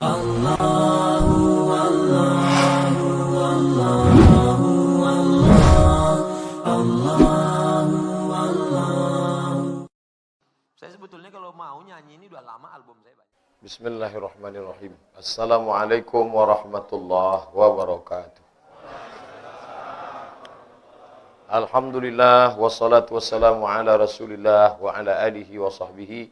Saya sebetulnya kalau mau nyanyi ini udah lama album saya banyak. Bismillahirrahmanirrahim. Assalamualaikum warahmatullahi wabarakatuh. Alhamdulillah wassalatu wassalamu ala Rasulillah wa ala alihi wa sahbihi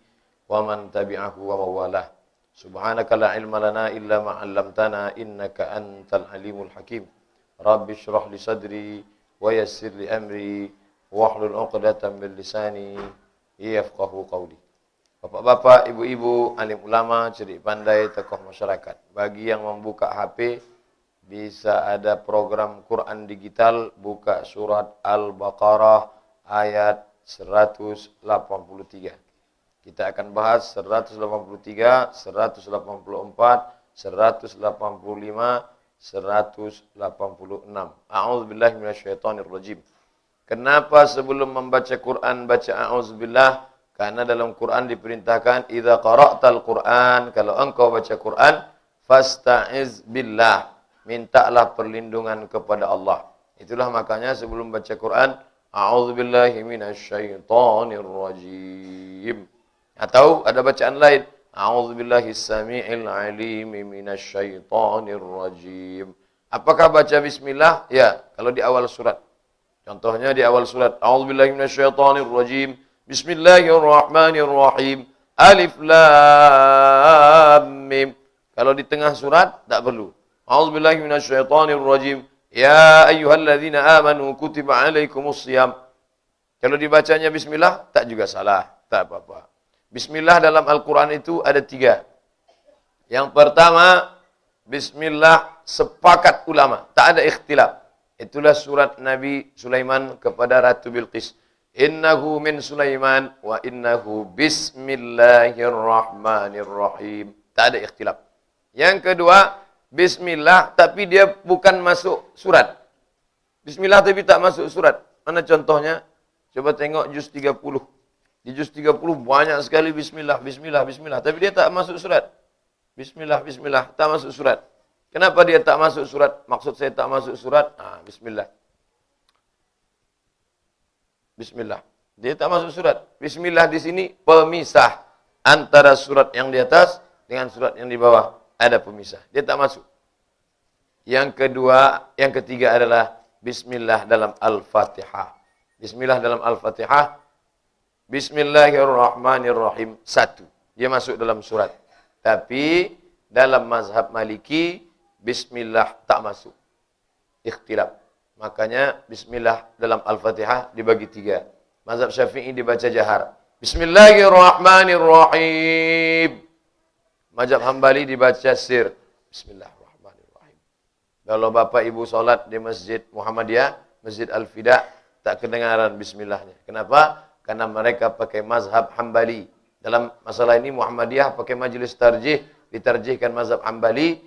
wa man tabi'ahu wa mawalah. Subhanaka la ilma lana illa ma 'allamtana innaka antal alimul hakim. Rabbi shrah li sadri wa yassir li amri wahlul 'uqdatam min lisani yafqahu qawli. Bapak-bapak, ibu-ibu, alim ulama, cerdik pandai, tokoh masyarakat. Bagi yang membuka HP, bisa ada program Quran digital, buka surat Al-Baqarah ayat 183. Kita akan bahas 183, 184, 185, 186. A'udzubillahi minasyaitonirrajim. Kenapa sebelum membaca Quran baca a'udzubillah? Karena dalam Quran diperintahkan idza qara'tal Quran, kalau engkau baca Quran, fasta'iz billah, mintalah perlindungan kepada Allah. Itulah makanya sebelum baca Quran, a'udzubillahi minasyaitonirrajim. Atau ada bacaan lain, a'udzubillahis samii'il 'aliim minasyaitonirrajim. Apakah baca bismillah? Ya, kalau di awal surat. Contohnya di awal surat, a'udzubillahi minasyaitonirrajim. Bismillahirrahmanirrahim. Alif lam mim. Kalau di tengah surat tak perlu. A'udzubillahi minasyaitonirrajim. Ya ayyuhalladzina amanu kutiba alaikumusshiyam. Kalau dibacanya bismillah tak juga salah, tak apa-apa. Bismillah dalam Al-Qur'an itu ada 3. Yang pertama, bismillah sepakat ulama, tak ada ikhtilaf. Itulah surat Nabi Sulaiman kepada Ratu Bilqis. Innahu min Sulaiman wa innahu bismillahirrahmanirrahim. Tak ada ikhtilaf. Yang kedua, bismillah tapi dia bukan masuk surat. Bismillah tapi tak masuk surat. Mana contohnya? Coba tengok juz 30. Di juz 30 banyak sekali bismillah, bismillah, bismillah. Tapi dia tak masuk surat. Bismillah, bismillah. Tak masuk surat. Kenapa dia tak masuk surat? Maksud saya tak masuk surat. Bismillah. Bismillah. Dia tak masuk surat. Bismillah di sini pemisah antara surat yang di atas dengan surat yang di bawah. Ada pemisah. Dia tak masuk. Yang kedua, yang ketiga adalah bismillah dalam Al-Fatihah. Bismillah dalam Al-Fatihah. Bismillahirrahmanirrahim. 1. Dia masuk dalam surat. Tapi dalam mazhab Maliki, bismillah tak masuk. Ikhtilaf. Makanya bismillah dalam Al-Fatihah dibagi 3. Mazhab Syafi'i dibaca jahar. Bismillahirrahmanirrahim. Mazhab Hambali dibaca sir. Bismillahirrahmanirrahim. Kalau bapak ibu solat di Masjid Muhammadiyah, Masjid Al-Fida, tak kedengaran bismillahnya. Kenapa? Karena mereka pakai mazhab Hambali. Dalam masalah ini Muhammadiyah pakai majelis tarjih, ditarjihkan mazhab Hambali,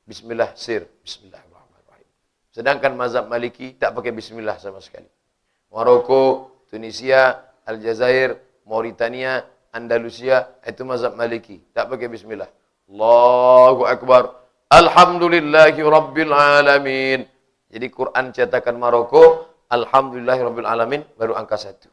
bismillah sir. Bismillahirrahmanirrahim. Sedangkan mazhab Maliki tak pakai bismillah sama sekali. Maroko, Tunisia, Aljazair, Mauritania, Andalusia, itu mazhab Maliki. Tak pakai bismillah. Allahu Akbar. Alhamdulillahi Rabbil Alamin. Jadi Quran cetakan Maroko, Alhamdulillahi Rabbil Alamin, baru angka 1.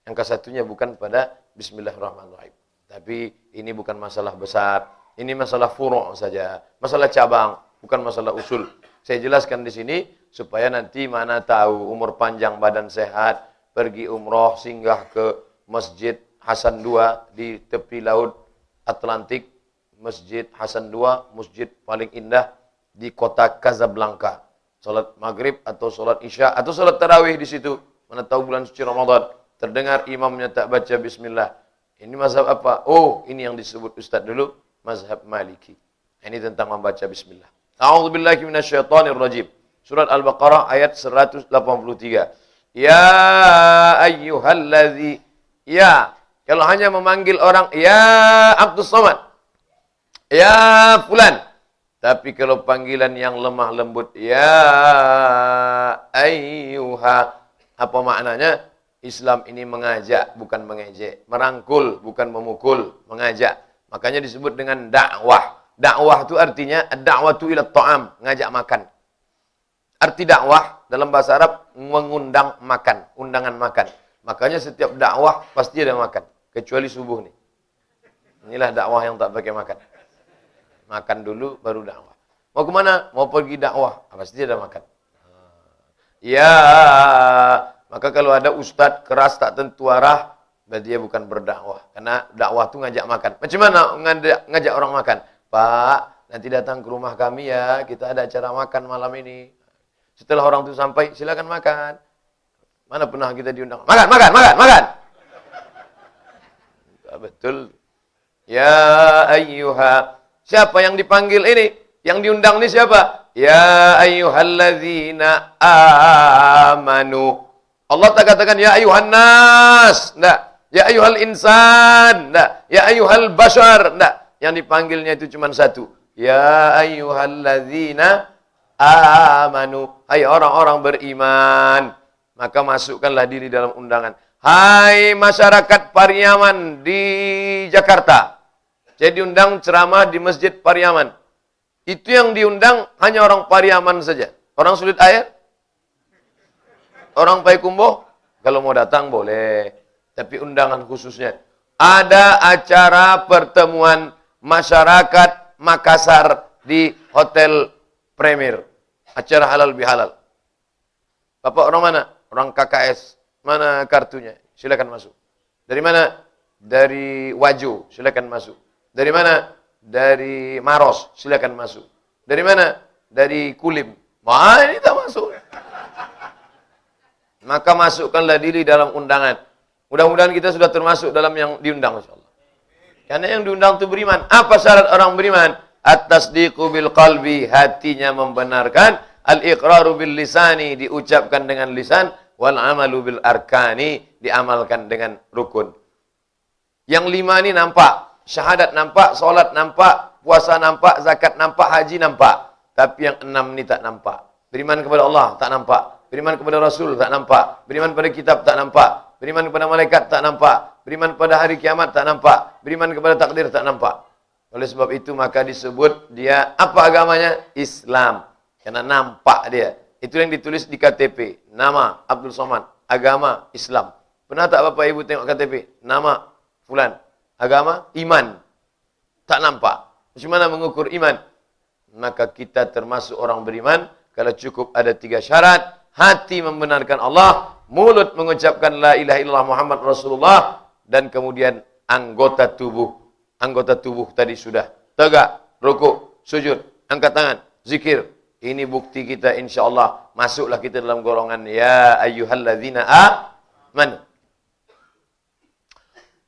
Angka 1-nya bukan pada bismillahirrahmanirrahim. Tapi ini bukan masalah besar. Ini masalah furu' saja. Masalah cabang, bukan masalah usul. Saya jelaskan di sini supaya nanti mana tahu umur panjang badan sehat, pergi umroh singgah ke Masjid Hasan II di tepi laut Atlantik, Masjid Hasan II, masjid paling indah di kota Casablanca. Salat maghrib atau salat isya atau salat tarawih di situ. Mana tahu bulan suci Ramadan terdengar imamnya tak baca bismillah. Ini mazhab apa? Oh, ini yang disebut Ustaz dulu, mazhab Maliki. Ini tentang membaca bismillah. A'udzubillahi minasyaitonirrajim. Surat Al-Baqarah ayat 183. Ya ayyuhallazi. Ya. Kalau hanya memanggil orang, ya Abdus Samad. Ya fulan. Tapi kalau panggilan yang lemah lembut, ya ayyuha. Apa maknanya? Islam ini mengajak, bukan mengejek. Merangkul, bukan memukul. Mengajak. Makanya disebut dengan dakwah. Dakwah itu artinya ad-da'watu ila ta'am, ngajak makan. Arti dakwah dalam bahasa Arab mengundang makan, undangan makan. Makanya setiap dakwah pasti ada makan, kecuali subuh nih. Inilah dakwah yang tak pakai makan. Makan dulu baru dakwah. Mau kemana? Mau pergi dakwah, pasti ada makan. Ya, maka kalau ada ustadz keras tak tentu arah, berarti dia bukan berdakwah. Karena dakwah itu ngajak makan. Macam mana ngajak orang makan? Pak, nanti datang ke rumah kami ya, kita ada acara makan malam ini. Setelah orang itu sampai, silakan makan. Mana pernah kita diundang? Makan, makan, makan, makan. Betul. Ya ayyuha. Siapa yang dipanggil ini? Yang diundang ini siapa? Ya ayyuhalladzina amanu. Allah tak katakan ya ayyuhan nas. Enggak. Ya ayyuhal insan. Enggak. Ya ayyuhal bashar. Enggak. Yang dipanggilnya itu cuma satu. Ya ayyuhalladzina amanu. Hai orang-orang beriman. Maka masukkanlah diri dalam undangan. Hai masyarakat Pariaman di Jakarta. Saya diundang ceramah di Masjid Pariaman. Itu yang diundang hanya orang Pariaman saja. Orang Sulit Air? Orang Payakumbuh? Kalau mau datang boleh. Tapi undangan khususnya. Ada acara pertemuan masyarakat Makassar di Hotel Premier. Acara halal bihalal. Bapak orang mana? Orang KKS. Mana kartunya? Silakan masuk. Dari mana? Dari Wajo. Silakan masuk. Dari mana? Dari Maros. Silakan masuk. Dari mana? Dari Kulim. Wah, ini tak masuk. Maka masukkanlah diri dalam undangan. Mudah-mudahan kita sudah termasuk dalam yang diundang, insyaallah. Karena yang diundang itu beriman. Apa syarat orang beriman? At-tasdiqu bil qalbi, hatinya membenarkan. Al-iqraru bil lisani, diucapkan dengan lisan. Wal amalu bil arkani, diamalkan dengan rukun. Yang 5 ini nampak. Syahadat nampak, solat nampak, puasa nampak, zakat nampak, haji nampak. Tapi yang 6 ini tak nampak. Beriman kepada Allah tak nampak. Beriman kepada Rasul tak nampak. Beriman pada kitab tak nampak. Beriman kepada malaikat tak nampak. Beriman pada hari kiamat tak nampak. Beriman kepada takdir tak nampak. Oleh sebab itu maka disebut dia apa agamanya? Islam. Karena nampak dia. Itu yang ditulis di KTP. Nama Abdul Somad. Agama Islam. Pernah tak Bapak Ibu tengok KTP? Nama fulan. Agama iman. Tak nampak. Macam mana mengukur iman? Maka kita termasuk orang beriman kalau cukup ada 3 syarat. Hati membenarkan Allah, mulut mengucapkan la ilaha illallah Muhammad Rasulullah, dan kemudian anggota tubuh. Anggota tubuh tadi sudah tegak, rukuk, sujud, angkat tangan, zikir. Ini bukti kita insyaallah masuklah kita dalam golongan ya ayyuhalladzina amanu.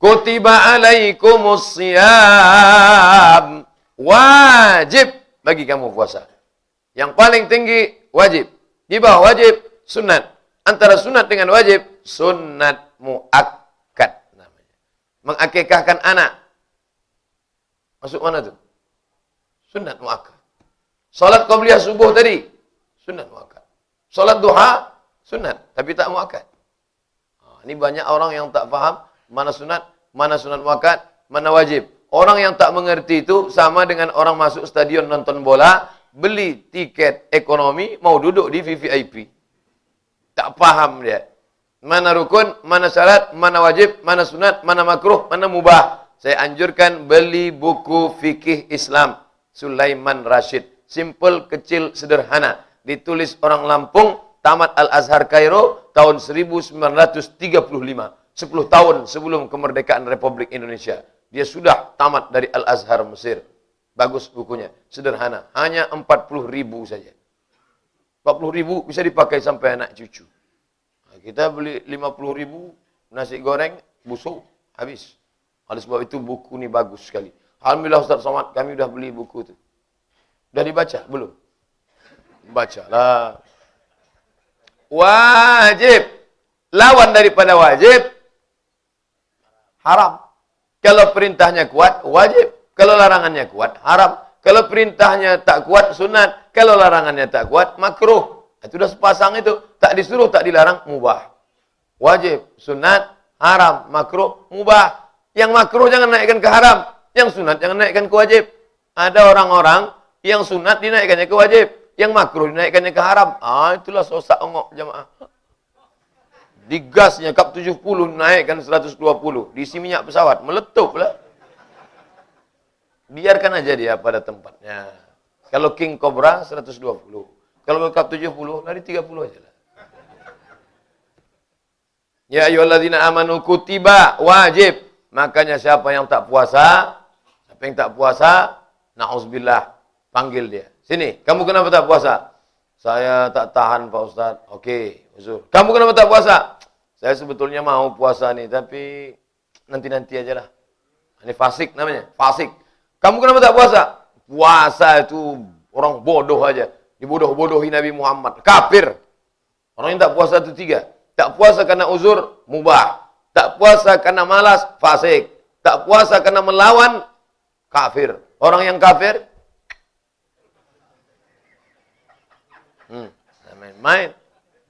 Kutiba alaikumus shiyam. Wajib bagi kamu puasa. Yang paling tinggi wajib. Di bawah wajib sunat. Antara sunat dengan wajib sunat muakkad namanya. Mengakikahkan anak. Masuk mana tuh? Sunat muakkad. Salat qabliyah subuh tadi sunat muakkad. Salat duha sunat tapi tak muakkad. Ini banyak orang yang tak faham mana sunat muakkad, mana wajib. Orang yang tak mengerti itu sama dengan orang masuk stadion nonton bola, beli tiket ekonomi, mau duduk di VVIP. Tak paham dia. Mana rukun, mana syarat, mana wajib, mana sunat, mana makruh, mana mubah. Saya anjurkan beli buku fikih Islam. Sulaiman Rashid. Simple, kecil, sederhana. Ditulis orang Lampung, tamat Al-Azhar Kairo, tahun 1935. 10 tahun sebelum kemerdekaan Republik Indonesia. Dia sudah tamat dari Al-Azhar Mesir. Bagus bukunya. Sederhana. Hanya 40.000 saja. 40.000 bisa dipakai sampai anak cucu. Nah, kita beli 50.000 nasi goreng busuk. Habis. Oleh sebab itu buku ini bagus sekali. Alhamdulillah Ustaz Somad, kami sudah beli buku itu. Sudah dibaca? Belum? Bacalah. Wajib. Lawan daripada wajib. Haram. Kalau perintahnya kuat, wajib. Kalau larangannya kuat, haram. Kalau perintahnya tak kuat, sunat. Kalau larangannya tak kuat, makruh. Itu sudah sepasang itu. Tak disuruh, tak dilarang, mubah. Wajib, sunat, haram, makruh, mubah. Yang makruh jangan naikkan ke haram. Yang sunat jangan naikkan ke wajib. Ada orang-orang yang sunat dinaikkannya ke wajib, yang makruh dinaikkannya ke haram. Itulah sosak ongok jamaah. Digasnya kap 70 naikkan 120, diisi minyak pesawat, meletup lah. Biarkan aja dia pada tempatnya. Kalau King Cobra 120. Kalau kap 70, lari 30 aja lah. Ya ayyuhalladzina amanu kutiba, wajib. Makanya siapa yang tak puasa, na'udzubillah, panggil dia. Sini, kamu kenapa tak puasa? Saya tak tahan Pak Ustaz. Oke, uzur. Kamu kenapa tak puasa? Saya sebetulnya mau puasa nih, tapi nanti-nanti aja lah. Ini fasik namanya, fasik. Kamu kenapa tak puasa? Puasa itu orang bodoh aja. Dibodoh-bodohi Nabi Muhammad. Kafir. Orang yang tak puasa itu 3. Tak puasa karena uzur, mubah. Tak puasa karena malas, fasik. Tak puasa karena melawan, kafir. Orang yang kafir, main-main.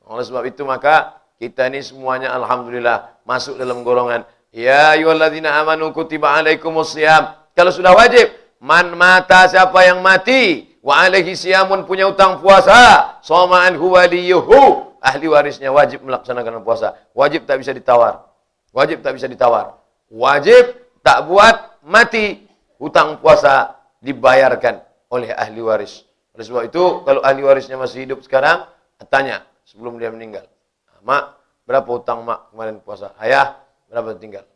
Oleh sebab itu maka kita ini semuanya alhamdulillah masuk dalam golongan ya ayyuhalladzina amanu kutiba alaikumusiyam. Kalau sudah wajib, man mata, siapa yang mati, wa alaihi siyamun, punya utang puasa, soma anhu waliyuhu, ahli warisnya wajib melaksanakan puasa. Wajib tak bisa ditawar. Wajib tak bisa ditawar. Wajib tak buat mati, hutang puasa dibayarkan oleh ahli waris. Oleh sebab itu, kalau ahli warisnya masih hidup sekarang, tanya sebelum dia meninggal. Mak, berapa hutang mak kemarin puasa? Ayah, berapa tinggal?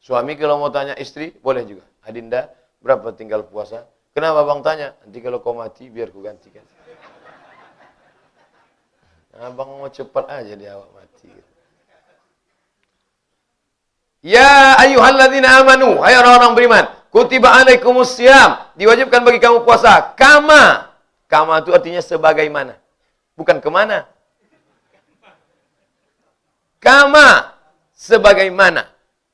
Suami kalau mau tanya istri, boleh juga. Adinda, berapa tinggal puasa? Kenapa bang tanya? Nanti kalau kau mati, biar ku gantikan. Abang mau cepat aja dia awak mati. Ya ayyuhalladzina amanu, hai orang-orang beriman, kutiba alaikumusiyam, diwajibkan bagi kamu puasa. Kama itu artinya sebagaimana. Bukan kemana. Kama, sebagaimana.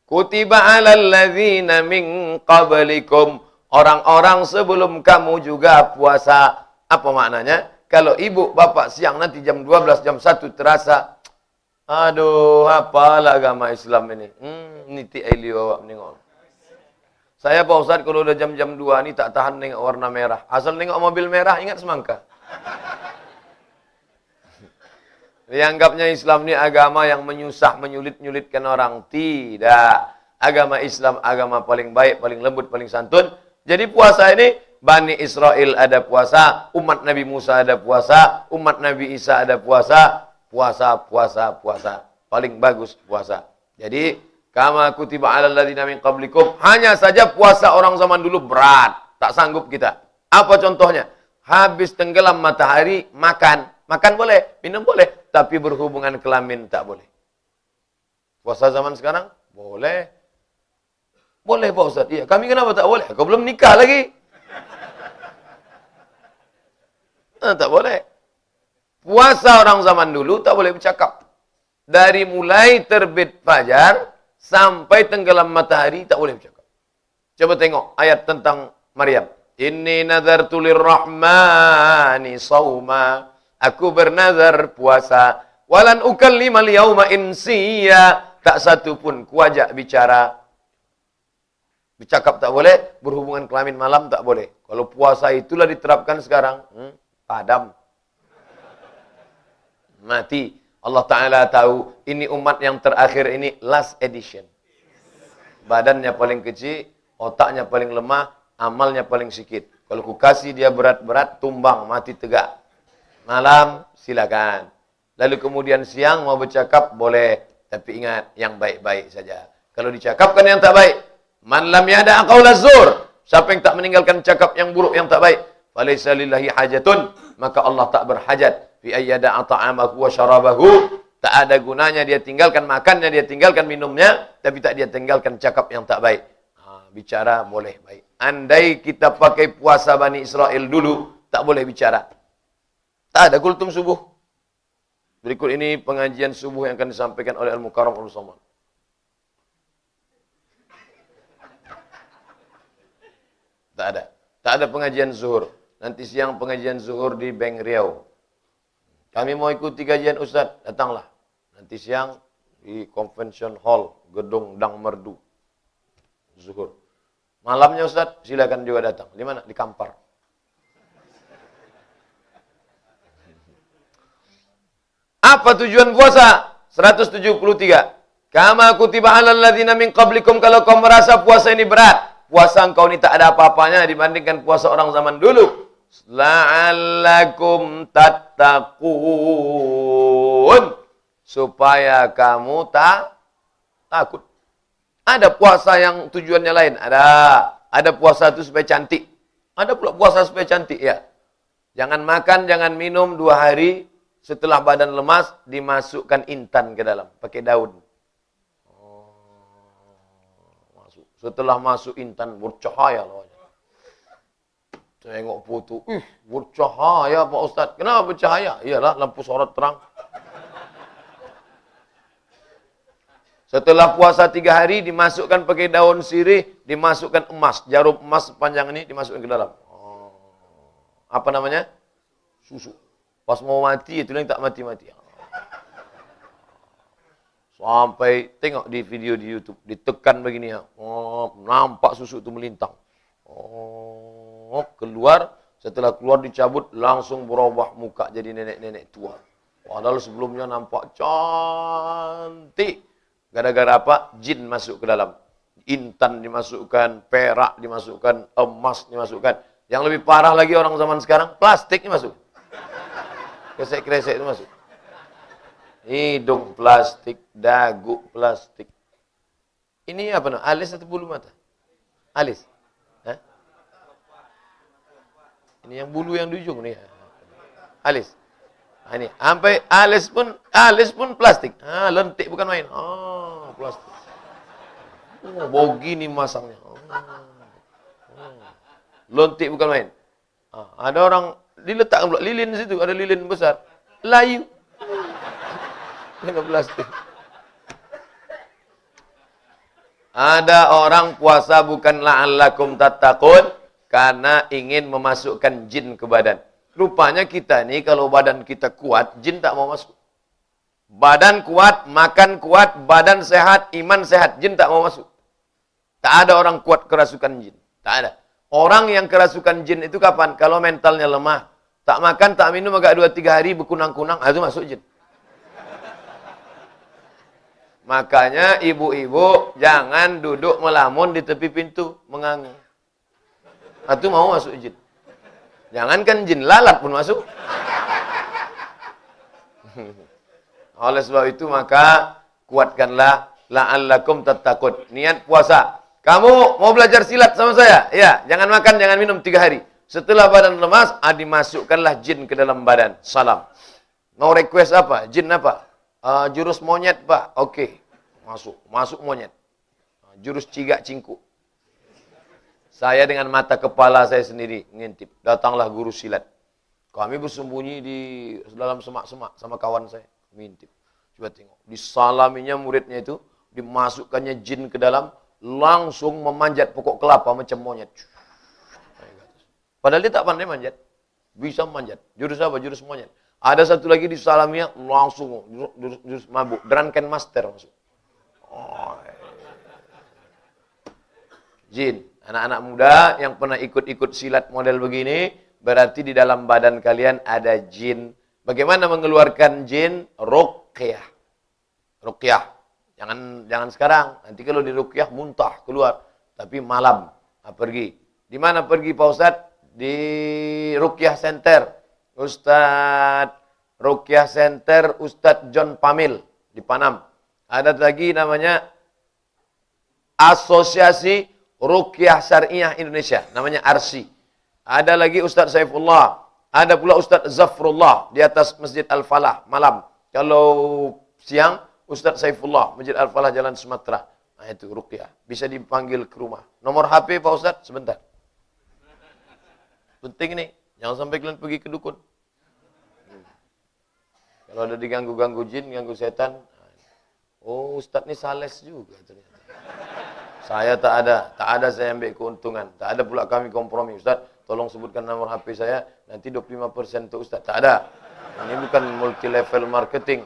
Kutiba alal ladzina min qablikum, orang-orang sebelum kamu juga puasa. Apa maknanya? Kalau ibu bapak siang nanti jam 12, jam 1 terasa, aduh, apalah agama Islam ini. Niti aili awak menengok. Saya Pak Ustaz kalau udah jam-jam 2 ini tak tahan nengok warna merah. Asal nengok mobil merah ingat semangka. Dianggapnya Islam ini agama yang menyusah, menyulit-nyulitkan orang. Tidak. Agama Islam agama paling baik, paling lembut, paling santun. Jadi puasa ini, Bani Israel ada puasa, umat Nabi Musa ada puasa, umat Nabi Isa ada puasa. Puasa. Paling bagus puasa. Jadi, kama kutiba alal ladzina min qablikum, hanya saja puasa orang zaman dulu berat, tak sanggup kita. Apa contohnya? Habis tenggelam matahari, makan. Makan boleh, minum boleh, tapi berhubungan kelamin tak boleh. Puasa zaman sekarang? Boleh. Boleh Pak Ustaz. Iya, kami kenapa tak boleh? Kau belum nikah lagi. Tak boleh. Puasa orang zaman dulu tak boleh bercakap. Dari mulai terbit fajar sampai tenggelam matahari tak boleh bercakap. Coba tengok ayat tentang Maryam. Inni nazartu lirrahmani sawma. Aku bernazar puasa. Walan ukallimal yauma insiya. Tak satu pun kuajak bicara. Bercakap tak boleh, berhubungan kelamin malam tak boleh. Kalau puasa itulah diterapkan sekarang, padam. Mati. Allah Ta'ala tahu, ini umat yang terakhir ini, last edition. Badannya paling kecil, otaknya paling lemah, amalnya paling sikit. Kalau ku kasih dia berat-berat, tumbang, mati tegak. Malam, silakan. Lalu kemudian siang mau bercakap, boleh. Tapi ingat, yang baik-baik saja. Kalau dicakapkan yang tak baik, man lam yada' qawla zur, siapa yang tak meninggalkan cakap yang buruk, yang tak baik, falaysa lillahi hajatun, maka Allah tak berhajat fi ayyada'a ta'amahu wa syarabahu, tak ada gunanya dia tinggalkan makannya, dia tinggalkan minumnya, tapi tak dia tinggalkan cakap yang tak baik. Bicara boleh baik. Andai kita pakai puasa Bani Israel dulu, tak boleh bicara. Tak ada kultum subuh. Berikut ini pengajian subuh yang akan disampaikan oleh Al-Mukarram Al-Somad. Tak ada. Tak ada pengajian zuhur. Nanti siang pengajian zuhur di Bank Riau. Kami mau ikuti kajian Ustaz, datanglah. Nanti siang di Convention Hall, Gedung Dang Merdu. Zuhur. Malamnya Ustaz, silakan juga datang. Di mana? Di Kampar. Apa tujuan puasa? 173. Kama kutiba 'alal ladzina min qablikum, kalau kau merasa puasa ini berat, puasa engkau ini tak ada apa-apanya dibandingkan puasa orang zaman dulu. La'allakum tattaqun, supaya kamu takut. Ada puasa yang tujuannya lain, ada puasa itu supaya cantik. Ada pula puasa supaya cantik ya. Jangan makan, jangan minum 2 hari setelah badan lemas, dimasukkan intan ke dalam pakai daun. Setelah masuk intan bercahaya loh. Tengok foto, bercahaya Pak Ustaz. Kenapa bercahaya? Iyalah lampu sorot terang. Setelah puasa 3 hari, dimasukkan pakai daun sirih, dimasukkan emas, jarum emas panjang ini dimasukkan ke dalam. Apa namanya? Susu. Pas mau mati, itu yang tak mati-mati. Sampai tengok di video di YouTube, ditekan begini ya. Nampak susu itu melintang. Keluar, setelah keluar dicabut, langsung berubah muka jadi nenek-nenek tua. Padahal sebelumnya nampak cantik. Gara-gara apa? Jin masuk ke dalam. Intan dimasukkan, perak dimasukkan, emas dimasukkan. Yang lebih parah lagi orang zaman sekarang, plastik masuk. Kresek-kresek itu masuk. Hidung plastik, dagu plastik. Ini apa namanya? Alis atau bulu mata? Alis. Hah? Ini yang bulu yang di ujung nih. Alis. Nah, ini sampai alis pun plastik. Lentik bukan main. Plastik. Begini masangnya. Lentik bukan main. Ada orang diletakkan pula lilin di situ, ada lilin besar. Layu. Kena plastik. Ada orang puasa bukan la'allakum tattaqun, karena ingin memasukkan jin ke badan. Rupanya kita nih kalau badan kita kuat, jin tak mau masuk. Badan kuat, makan kuat, badan sehat, iman sehat, jin tak mau masuk. Tak ada orang kuat kerasukan jin. Tak ada. Orang yang kerasukan jin itu kapan? Kalau mentalnya lemah. Tak makan, tak minum agak 2-3 hari berkunang-kunang, itu masuk jin. Makanya ibu-ibu jangan duduk melamun di tepi pintu mengangu. Itu mau masuk jin. Jangankan jin, lalat pun masuk. Oleh sebab itu maka kuatkanlah la'allakum tattaqun. Niat puasa. Kamu mau belajar silat sama saya? Ya, jangan makan, jangan minum 3 hari. Setelah badan lemas, dimasukkanlah jin ke dalam badan. Salam. Mau request apa? Jin apa? Jurus monyet, Pak. Oke. Masuk monyet. Jurus cigak cingkuk. Saya dengan mata kepala saya sendiri ngintip. Datanglah guru silat. Kami bersembunyi di dalam semak-semak sama kawan saya. Ngintip. Coba tengok. Disalaminya muridnya itu. Dimasukkannya jin ke dalam. Langsung memanjat pokok kelapa macam monyet. Padahal dia tak pandai manjat. Bisa manjat. Jurus apa? Jurus monyet. Ada satu lagi di salaminya langsung jurus mabuk. Drunken Master masuk. Jin. Anak-anak muda yang pernah ikut-ikut silat model begini, berarti di dalam badan kalian ada jin. Bagaimana mengeluarkan jin? Ruqyah. Ruqyah. Jangan sekarang. Nanti kalau di ruqyah muntah keluar. Tapi malam pergi. Di mana pergi Pak Ustadz? Di Ruqyah Center. Ruqyah Center Ustadz John Pamil di Panam. Ada lagi namanya Asosiasi Ruqyah Syariah Indonesia, namanya ARSI. Ada lagi Ustadz Saifullah. Ada pula Ustadz Zafrullah di atas Masjid Al-Falah malam. Kalau siang Ustadz Saifullah Masjid Al-Falah Jalan Sumatera. Nah itu Ruqyah. Bisa dipanggil ke rumah. Nomor HP Pak Ustadz sebentar. Penting nih, jangan sampai kalian pergi ke dukun. Kalau ada diganggu-ganggu jin, ganggu setan. Oh, Ustadz ini sales juga ternyata. Saya tak ada saya ambil keuntungan. Tak ada pula kami kompromi. Ustadz, tolong sebutkan nomor HP saya, nanti 25% untuk Ustadz. Tak ada. Ini bukan multi level marketing.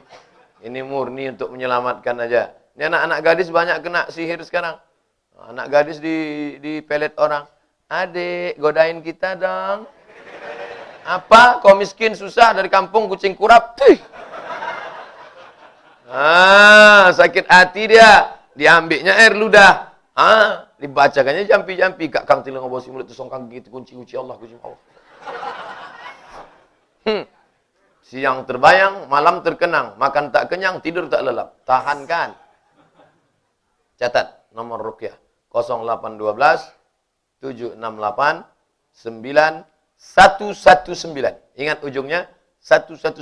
Ini murni untuk menyelamatkan aja. Ini anak-anak gadis banyak kena sihir sekarang. Anak gadis di pelet orang. Adik, godain kita dong. Apa? Kau miskin, susah, dari kampung, kucing kurap. Tih. Sakit hati dia. Diambilnya air ludah. Dibacakannya jampi-jampi. Kak Kang tilang ngobosi mulut tu songkang gitu. Kunci Allah, kunci Allah. Siang terbayang, malam terkenang. Makan tak kenyang, tidur tak lelap. Tahankan. Catat nomor ruqyah 0812 768 9119. Ingat ujungnya 119.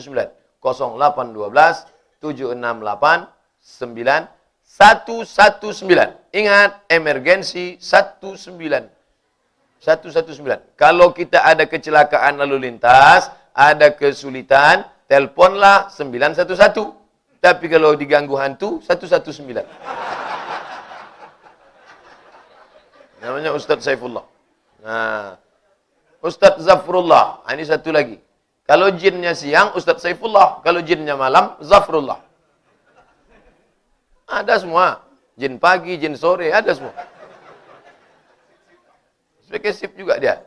0812 768 9119. Ingat emergensi 119. Kalau kita ada kecelakaan lalu lintas, ada kesulitan, teleponlah 911. Tapi kalau diganggu hantu 119. Namanya Ustaz Saifullah. Nah, Ustaz Zafrullah. Ini satu lagi. Kalau jinnya siang, Ustaz Saifullah. Kalau jinnya malam, Zafrullah. Ada semua. Jin pagi, jin sore, ada semua. Spesifik juga dia.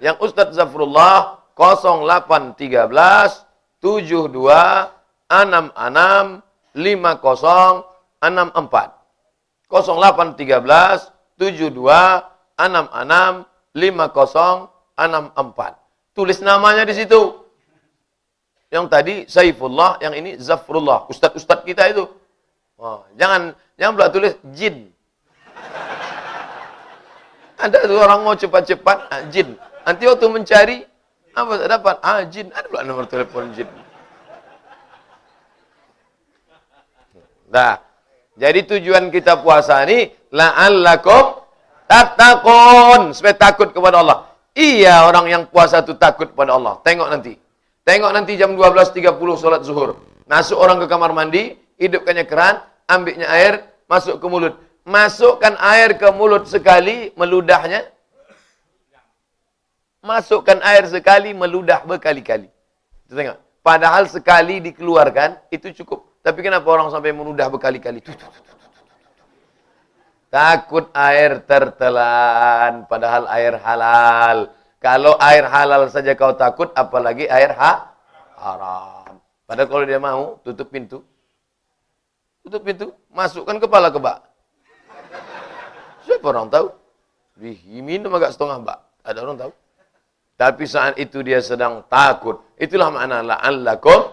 Yang Ustaz Zafrullah 0813 72 66 5064. 0813 72 66 5064. Tulis namanya di situ. Yang tadi Saifullah, yang ini Zafrullah. Ustaz-ustaz kita itu. Jangan pula tulis jin. Ada tuh orang mau cepat-cepat jin. Nanti waktu mencari apa tak dapat? Jin. Ada pula nomor telepon jin. Nah, jadi tujuan kita puasa ini la'allakum tattaqun, supaya takut kepada Allah. Iya, orang yang puasa itu takut kepada Allah. Tengok nanti jam 12.30 sholat zuhur. Masuk orang ke kamar mandi, hidupkannya keran, ambilnya air, masuk ke mulut. Masukkan air ke mulut sekali, meludahnya. Masukkan air sekali, meludah berkali-kali. Tengok. Padahal sekali dikeluarkan, itu cukup. Tapi kenapa orang sampai meludah berkali-kali? Takut air tertelan, padahal air halal. Kalau air halal saja kau takut, apalagi air haram. Padahal kalau dia mau, tutup pintu. Tutup pintu, masukkan kepala ke bak. Siapa orang tahu? Minum agak setengah bak. Ada orang tahu? Tapi saat itu dia sedang takut. Itulah makna la'allakum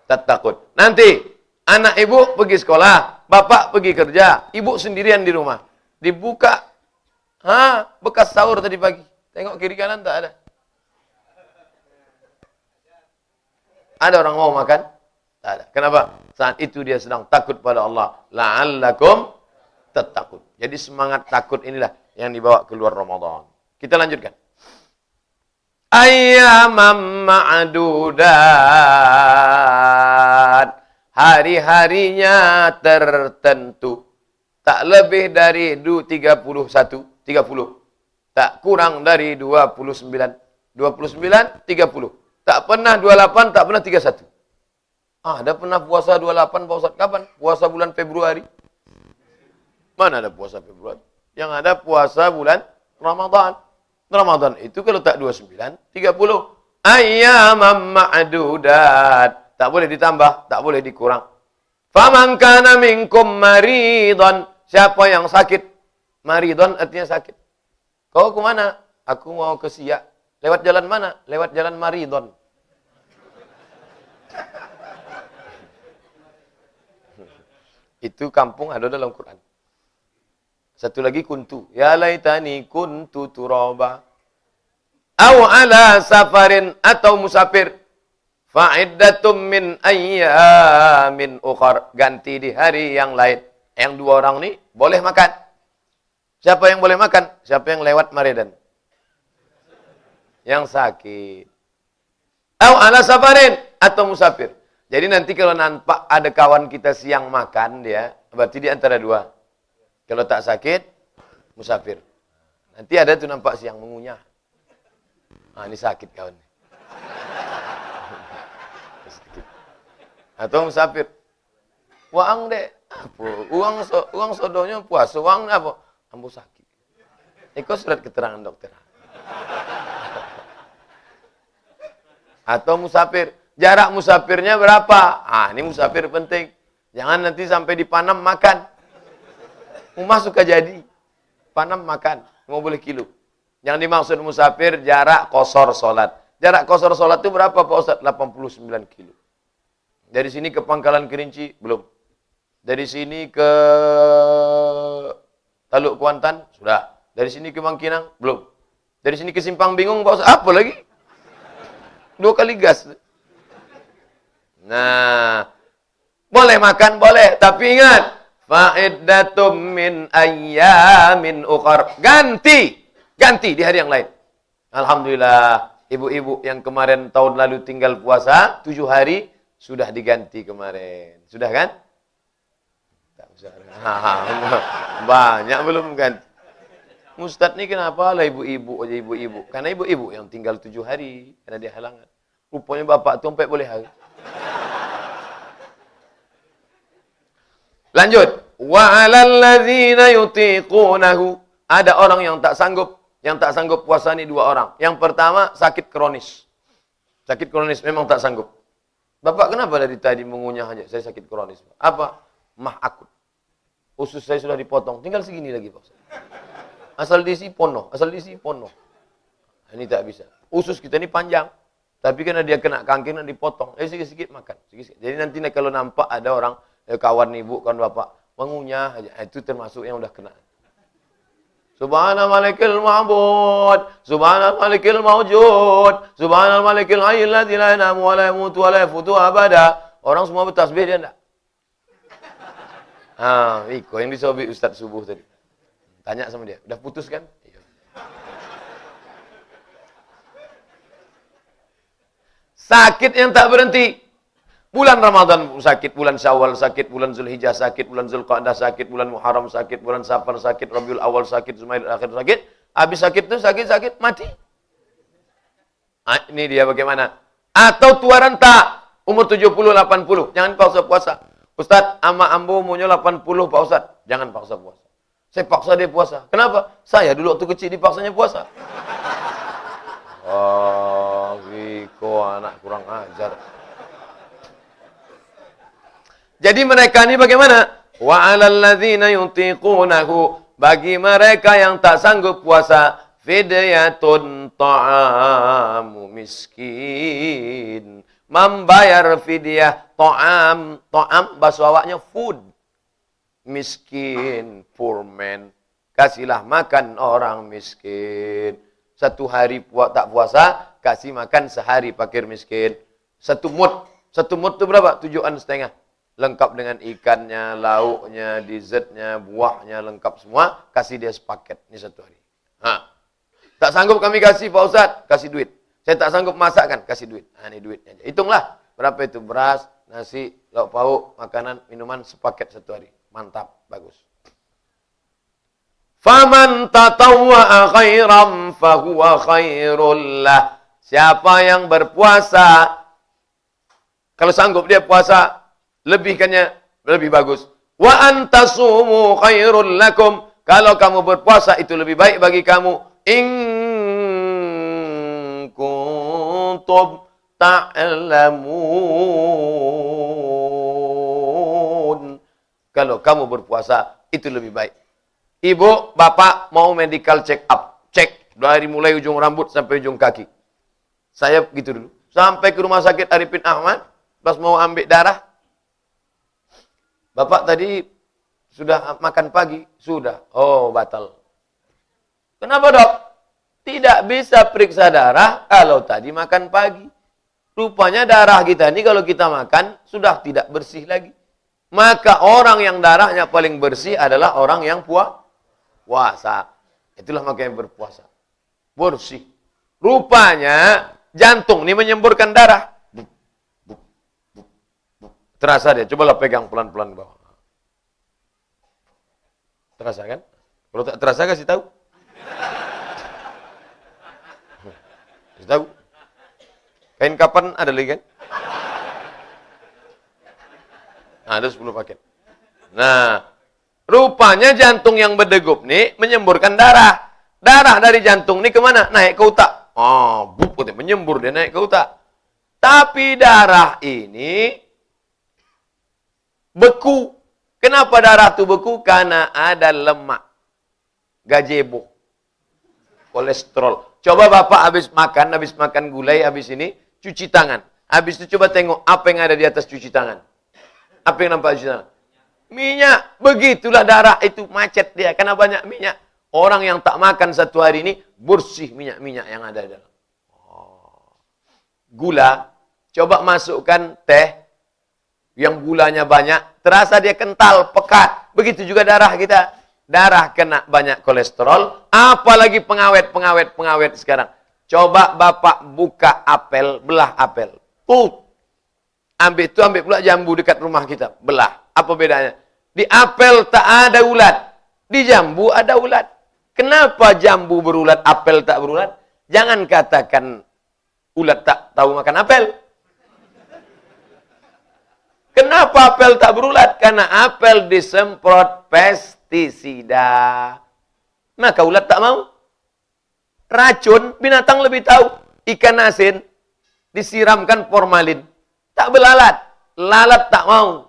tattaqun. Nanti, anak ibu pergi sekolah, bapak pergi kerja, ibu sendirian di rumah. Dibuka, bekas sahur tadi pagi. Tengok kiri kanan tak ada. Ada orang mau makan? Tak ada. Kenapa? Saat itu dia sedang takut pada Allah. La'allakum tattaqun. Jadi semangat takut inilah yang dibawa keluar Ramadan. Kita lanjutkan. Ayyamam ma'dudat. Hari-harinya tertentu. Tak lebih dari 30. Tak kurang dari 29. 29, 30. Tak pernah 28, tak pernah 31. Ada pernah puasa 28, Pak Ustaz. Kapan? Puasa bulan Februari. Mana ada puasa Februari? Yang ada puasa bulan Ramadan. Ramadan itu kalau tak 29, 30. Ayyamam ma'dudat. Tak boleh ditambah, tak boleh dikurang. Faman kana minkum maridan. Siapa yang sakit? Maridon artinya sakit. Kau ke mana? Aku mau ke Siak. Lewat jalan mana? Lewat jalan Maridon. Itu kampung ada dalam Quran. Satu lagi kuntu. Ya laitani kuntu turaba. Aw ala safarin atau musafir. Fa'iddatum min ayyamin ukhar. Ganti di hari yang lain. Yang dua orang ini boleh makan. Siapa yang boleh makan? Siapa yang lewat Maridan? Yang sakit. Aw ala safarin atau musafir. Jadi nanti kalau nampak ada kawan kita siang makan dia, berarti di antara dua. Kalau tak sakit, musafir. Nanti ada tuh nampak siang mengunyah. Ini sakit kawan. Sakit. Atau musafir. Waang dek. Apa? Uang sodonya puasa. Uang apa? ambo sakit. Iko surat keterangan dokter. Atau musafir. Jarak musafirnya berapa? Ini musafir penting. Jangan nanti sampai di Panam makan. Umah suka jadi. Panam makan. 50 kilo. Yang dimaksud musafir jarak qashar salat. Jarak qashar salat itu berapa Pak Ustaz? 89 kilo. Dari sini ke Pangkalan Kerinci? Belum. Dari sini ke Taluk Kuantan? Sudah. Dari sini ke Mangkinang? Belum. Dari sini ke Simpang Bingung Pak Ustaz? Apa lagi? 2 kali gas. Nah, boleh makan, boleh. Tapi ingat, fa'iddatum min ayyamin ukhar. Ganti di hari yang lain. Alhamdulillah, ibu-ibu yang kemarin tahun lalu tinggal puasa 7 hari, sudah diganti kemarin. Sudah kan? Tak usah. Banyak belum ganti. Ustadz ini kenapa lah ibu-ibu aja ibu-ibu? Karena ibu-ibu yang tinggal 7 hari, karena dia halangan. Rupanya bapak tuh sampai boleh hari. Lanjut. Wa 'alal ladzina yutiqunahu. Ada orang yang tak sanggup puasa ini 2 orang. Yang pertama sakit kronis. Sakit kronis memang tak sanggup. Bapak kenapa dari tadi mengunyah aja? Saya sakit kronis. Apa? Mah akut. Usus saya sudah dipotong. Tinggal segini lagi, Pak. Asal diisi pono. Ini tak bisa. Usus kita ini panjang. Tapi karena dia kena kanker, dipotong. Sikit-sikit makan. Sikit-sikit. Jadi nanti kalau nampak ada orang, kawan ibu, kawan bapak, mengunyah aja. Itu termasuk yang udah kena. Subhanal malikil ma'bud, subhanal malikil mawjud, subhanal malikil hayyil ladzi la yanamu wa la yamutu wa la yafutu abada. Orang semua bertasbih dia enggak? Iko yang disobek Ustaz subuh tadi. Tanya sama dia, udah putus kan? Iya. Sakit yang tak berhenti. Bulan Ramadan sakit, bulan Syawal sakit, bulan Zulhijjah sakit, bulan Zulqa'dah sakit, bulan Muharram sakit, bulan Safar sakit, Rabiul Awal sakit, Jumadil Akhir sakit. Habis sakit itu sakit, mati. Ini dia bagaimana? Atau tua renta, umur 70-80, jangan paksa puasa. Ustaz, ama ambo umurnya 80 Pak Ustaz. Jangan paksa puasa. Saya paksa dia puasa. Kenapa? Saya dulu waktu kecil dipaksanya puasa. Wiko anak kurang ajar. Jadi mereka ini bagaimana? Wa 'alal ladzina yutiqunahu, bagi mereka yang tak sanggup puasa, fidyatun ta'amu miskin. Membayar fidyah ta'am bahasa awaknya food. Miskin, poor man. Kasihlah makan orang miskin. 1 hari tak puasa, kasih makan sehari fakir miskin. 1 mud itu berapa? 7,5. Lengkap dengan ikannya, lauknya, dessertnya, buahnya, lengkap semua. Kasih dia sepaket. Ini 1 hari. Tak sanggup kami kasih Pak Ustaz, kasih duit. Saya tak sanggup masak kan, kasih duit. Ini duitnya. Hitunglah. Berapa itu? Beras, nasi, lauk pauk, makanan, minuman, sepaket 1 hari. Mantap, bagus. Faman tatawwa'a khairan fahuwa khairul lah. Siapa yang berpuasa, kalau sanggup dia puasa, lebihkannya lebih bagus. Wa antasumu khairul lakum. Kalau kamu berpuasa itu lebih baik bagi kamu. In kuntum ta'lamun. Kalau kamu berpuasa itu lebih baik. Ibu, bapak mau medical check up. Cek dari mulai ujung rambut sampai ujung kaki. Saya gitu dulu. Sampai ke rumah sakit Arifin Ahmad, pas mau ambil darah. Bapak tadi sudah makan pagi? Sudah. Oh, batal. Kenapa, Dok? Tidak bisa periksa darah kalau tadi makan pagi. Rupanya darah kita ini kalau kita makan sudah tidak bersih lagi. Maka orang yang darahnya paling bersih adalah orang yang puasa. Itulah makanya berpuasa. Bersih. Rupanya jantung ini menyemburkan darah. Terasa dia. Cobalah pegang pelan-pelan ke bawah. Terasa kan? Kalau tak terasa kasih tahu. Kasih tahu. Kain kapan ada lagi kan? Nah, ada 10 paket. Nah, Rupanya jantung yang berdegup nih menyemburkan darah. Darah dari jantung nih kemana? Naik ke otak. Oh, menyembur dia naik ke otak. Tapi darah ini beku. Kenapa darah itu beku? Karena ada lemak. Gazebo. Kolesterol. Coba Bapak habis makan gulai, habis ini, cuci tangan. Habis itu coba tengok apa yang ada di atas cuci tangan. Apa yang nampak cuci tangan? Minyak. Begitulah darah itu macet dia. Karena banyak minyak. Orang yang tak makan satu hari ini, bersih minyak-minyak yang ada di dalam. Gula. Coba masukkan teh. Yang gulanya banyak. Terasa dia kental, pekat. Begitu juga darah kita. Darah kena banyak kolesterol, apalagi pengawet sekarang. Coba Bapak buka apel, belah apel. Ambil pula jambu dekat rumah kita, belah. Apa bedanya? Di apel tak ada ulat, di jambu ada ulat. Kenapa jambu berulat, apel tak berulat? Jangan katakan ulat tak tahu makan apel. Kenapa apel tak berulat? Karena apel disemprot pestisida. Maka ulat tak mau. Racun, binatang lebih tahu. Ikan asin disiramkan formalin. Tak belalat. Lalat tak mau.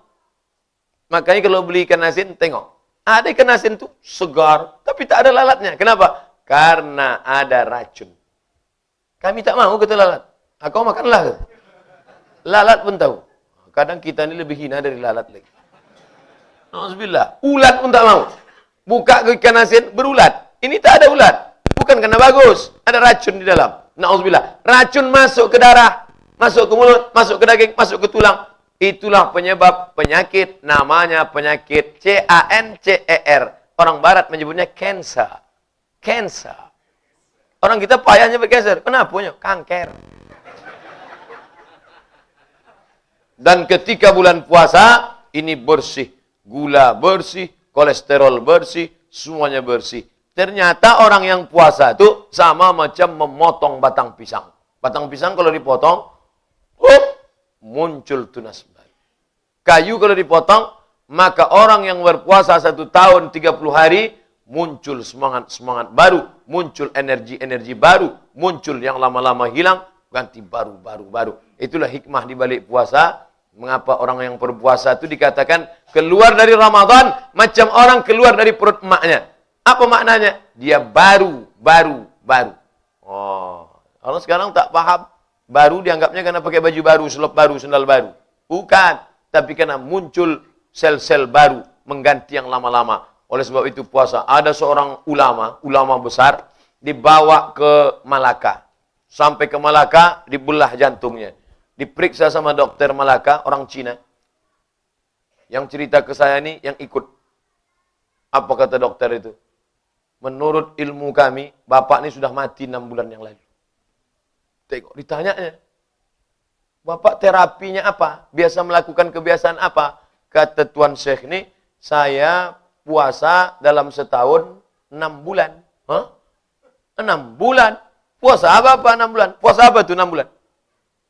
Makanya kalau beli ikan asin, tengok. Ada ikan asin tuh segar, tapi tak ada lalatnya. Kenapa? Karena ada racun. Kami tak mau kata lalat. Kau makanlah. Lalat pun tahu. Kadang kita ini lebih hina dari lalat lagi. Alhamdulillah. Ulat pun tak mau. Buka ke ikan asin, berulat. Ini tak ada ulat. Bukan karena bagus. Ada racun di dalam. Na'udzubillah. Racun masuk ke darah. Masuk ke mulut. Masuk ke daging. Masuk ke tulang. Itulah penyebab penyakit. Namanya penyakit CANCER. Orang barat menyebutnya cancer. Cancer. Orang kita payahnya bercancer. Kenapa? Kanker. Dan ketika bulan puasa, ini bersih. Gula bersih, kolesterol bersih, semuanya bersih. Ternyata orang yang puasa itu sama macam memotong batang pisang. Batang pisang kalau dipotong, muncul tunas baru. Kayu kalau dipotong, maka orang yang berpuasa 1 tahun 30 hari, muncul semangat baru, muncul energi baru, muncul yang lama-lama hilang, ganti baru. Itulah hikmah di balik puasa. Mengapa orang yang berpuasa itu dikatakan keluar dari Ramadan macam orang keluar dari perut emaknya. Apa maknanya? Dia baru. Oh, orang sekarang tak paham. Baru dianggapnya karena pakai baju baru, selop baru, sendal baru. Bukan. Tapi karena muncul sel-sel baru mengganti yang lama-lama. Oleh sebab itu puasa. Ada seorang ulama besar, dibawa ke Malaka. Sampai ke Malaka, dibelah jantungnya. Diperiksa sama dokter Malaka, orang Cina. Yang cerita ke saya ini, yang ikut. Apa kata dokter itu? Menurut ilmu kami, bapak ini sudah mati 6 bulan yang lalu. Tengok, ditanyanya. Bapak terapinya apa? Biasa melakukan kebiasaan apa? Kata Tuan Syekh ini, saya puasa dalam setahun 6 bulan. Hah? 6 bulan? Puasa apa 6 bulan? Puasa apa itu 6 bulan?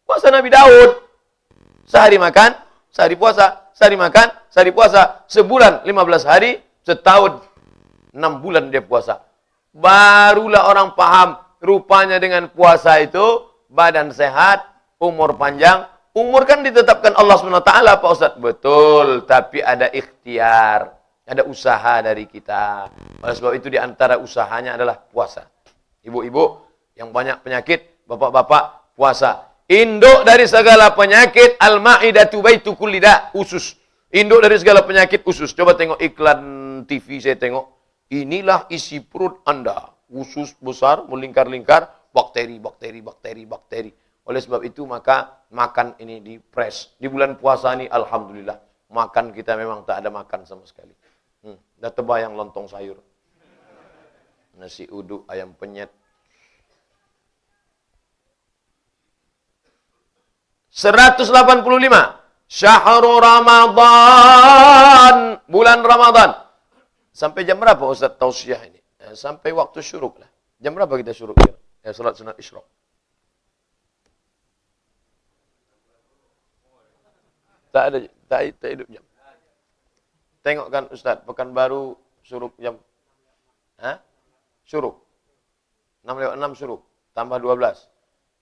Puasa Nabi Daud. Sehari makan, sehari puasa. Sehari makan, sehari puasa. Sebulan 15 hari, setahun 6 bulan dia puasa. Barulah orang paham. Rupanya dengan puasa itu, badan sehat, umur panjang. Umur kan ditetapkan Allah SWT, Pak Ustaz? Betul, tapi ada ikhtiar. Ada usaha dari kita. Oleh sebab itu diantara usahanya adalah puasa. Ibu-ibu yang banyak penyakit, bapak-bapak puasa. Induk dari segala penyakit, al-ma'idatu baitu kulli da, usus. Induk dari segala penyakit, usus. Coba tengok iklan TV saya tengok. Inilah isi perut Anda. Usus besar, melingkar-lingkar, bakteri. Oleh sebab itu maka makan ini di press. Di bulan puasa ini alhamdulillah. Makan kita memang tak ada makan sama sekali. Dah terbayang lontong sayur. Nasi uduk, ayam penyet. 185. Syahrul Ramadan. Bulan Ramadan. Sampai jam berapa Ustaz tausiah ini? Sampai waktu syuruk lah. Jam berapa kita syuruk? Salat sunat isyraq. Tak hidup jam. Tengok kan Ustaz, Pekanbaru Suruk jam. Hah? Suruk. 6:06 suruk. Tambah 12.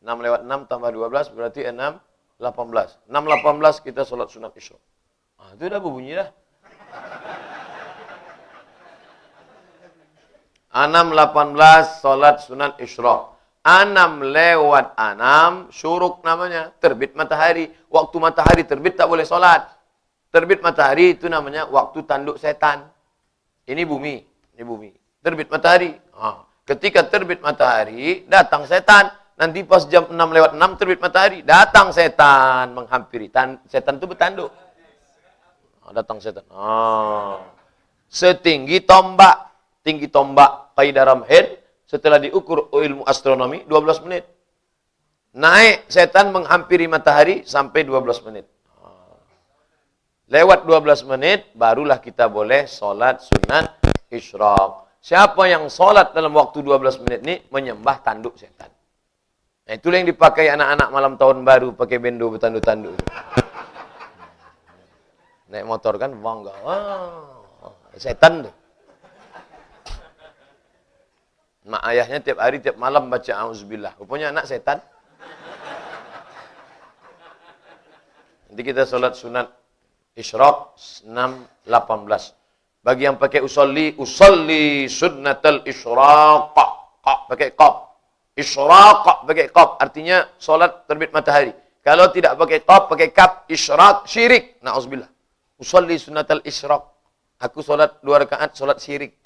6:06 tambah 12 berarti 6:18. 6:18 kita sholat sunat isyraq. Itu udah berbunyi dah. 6:18 sholat sunat isyraq. 6:06 syuruk namanya. Terbit matahari. Waktu matahari terbit tak boleh sholat. Terbit matahari itu namanya waktu tanduk setan. Ini bumi. Ini bumi. Terbit matahari. Ketika terbit matahari, datang setan. Nanti pas jam 6:06 terbit matahari, datang setan menghampiri. Setan itu bertanduk. Datang setan. Setinggi tombak. Tinggi tombak kaidah ramhed. Setelah diukur ilmu astronomi, 12 menit. Naik setan menghampiri matahari sampai 12 menit. Lewat 12 menit, barulah kita boleh sholat sunat isyraq. Siapa yang sholat dalam waktu 12 menit ini, menyembah tanduk setan. Nah, itulah yang dipakai anak-anak malam tahun baru, pakai bendo bertanduk-tanduk. Naik motor kan, bangga. Setan tuh. Mak ayahnya tiap hari, tiap malam baca auzubillah. Rupanya anak setan. Nanti kita sholat sunat isyraq 6:18. Bagi yang pakai usolli sunnatal isyraq. Pakai qaf. Isyraq pakai qaf. Artinya sholat terbit matahari. Kalau tidak pakai qaf, pakai kaf. Isyraq, syirik. Na'udzubillah. Usolli sunnatal isyraq. Aku sholat 2 rakaat, sholat syirik.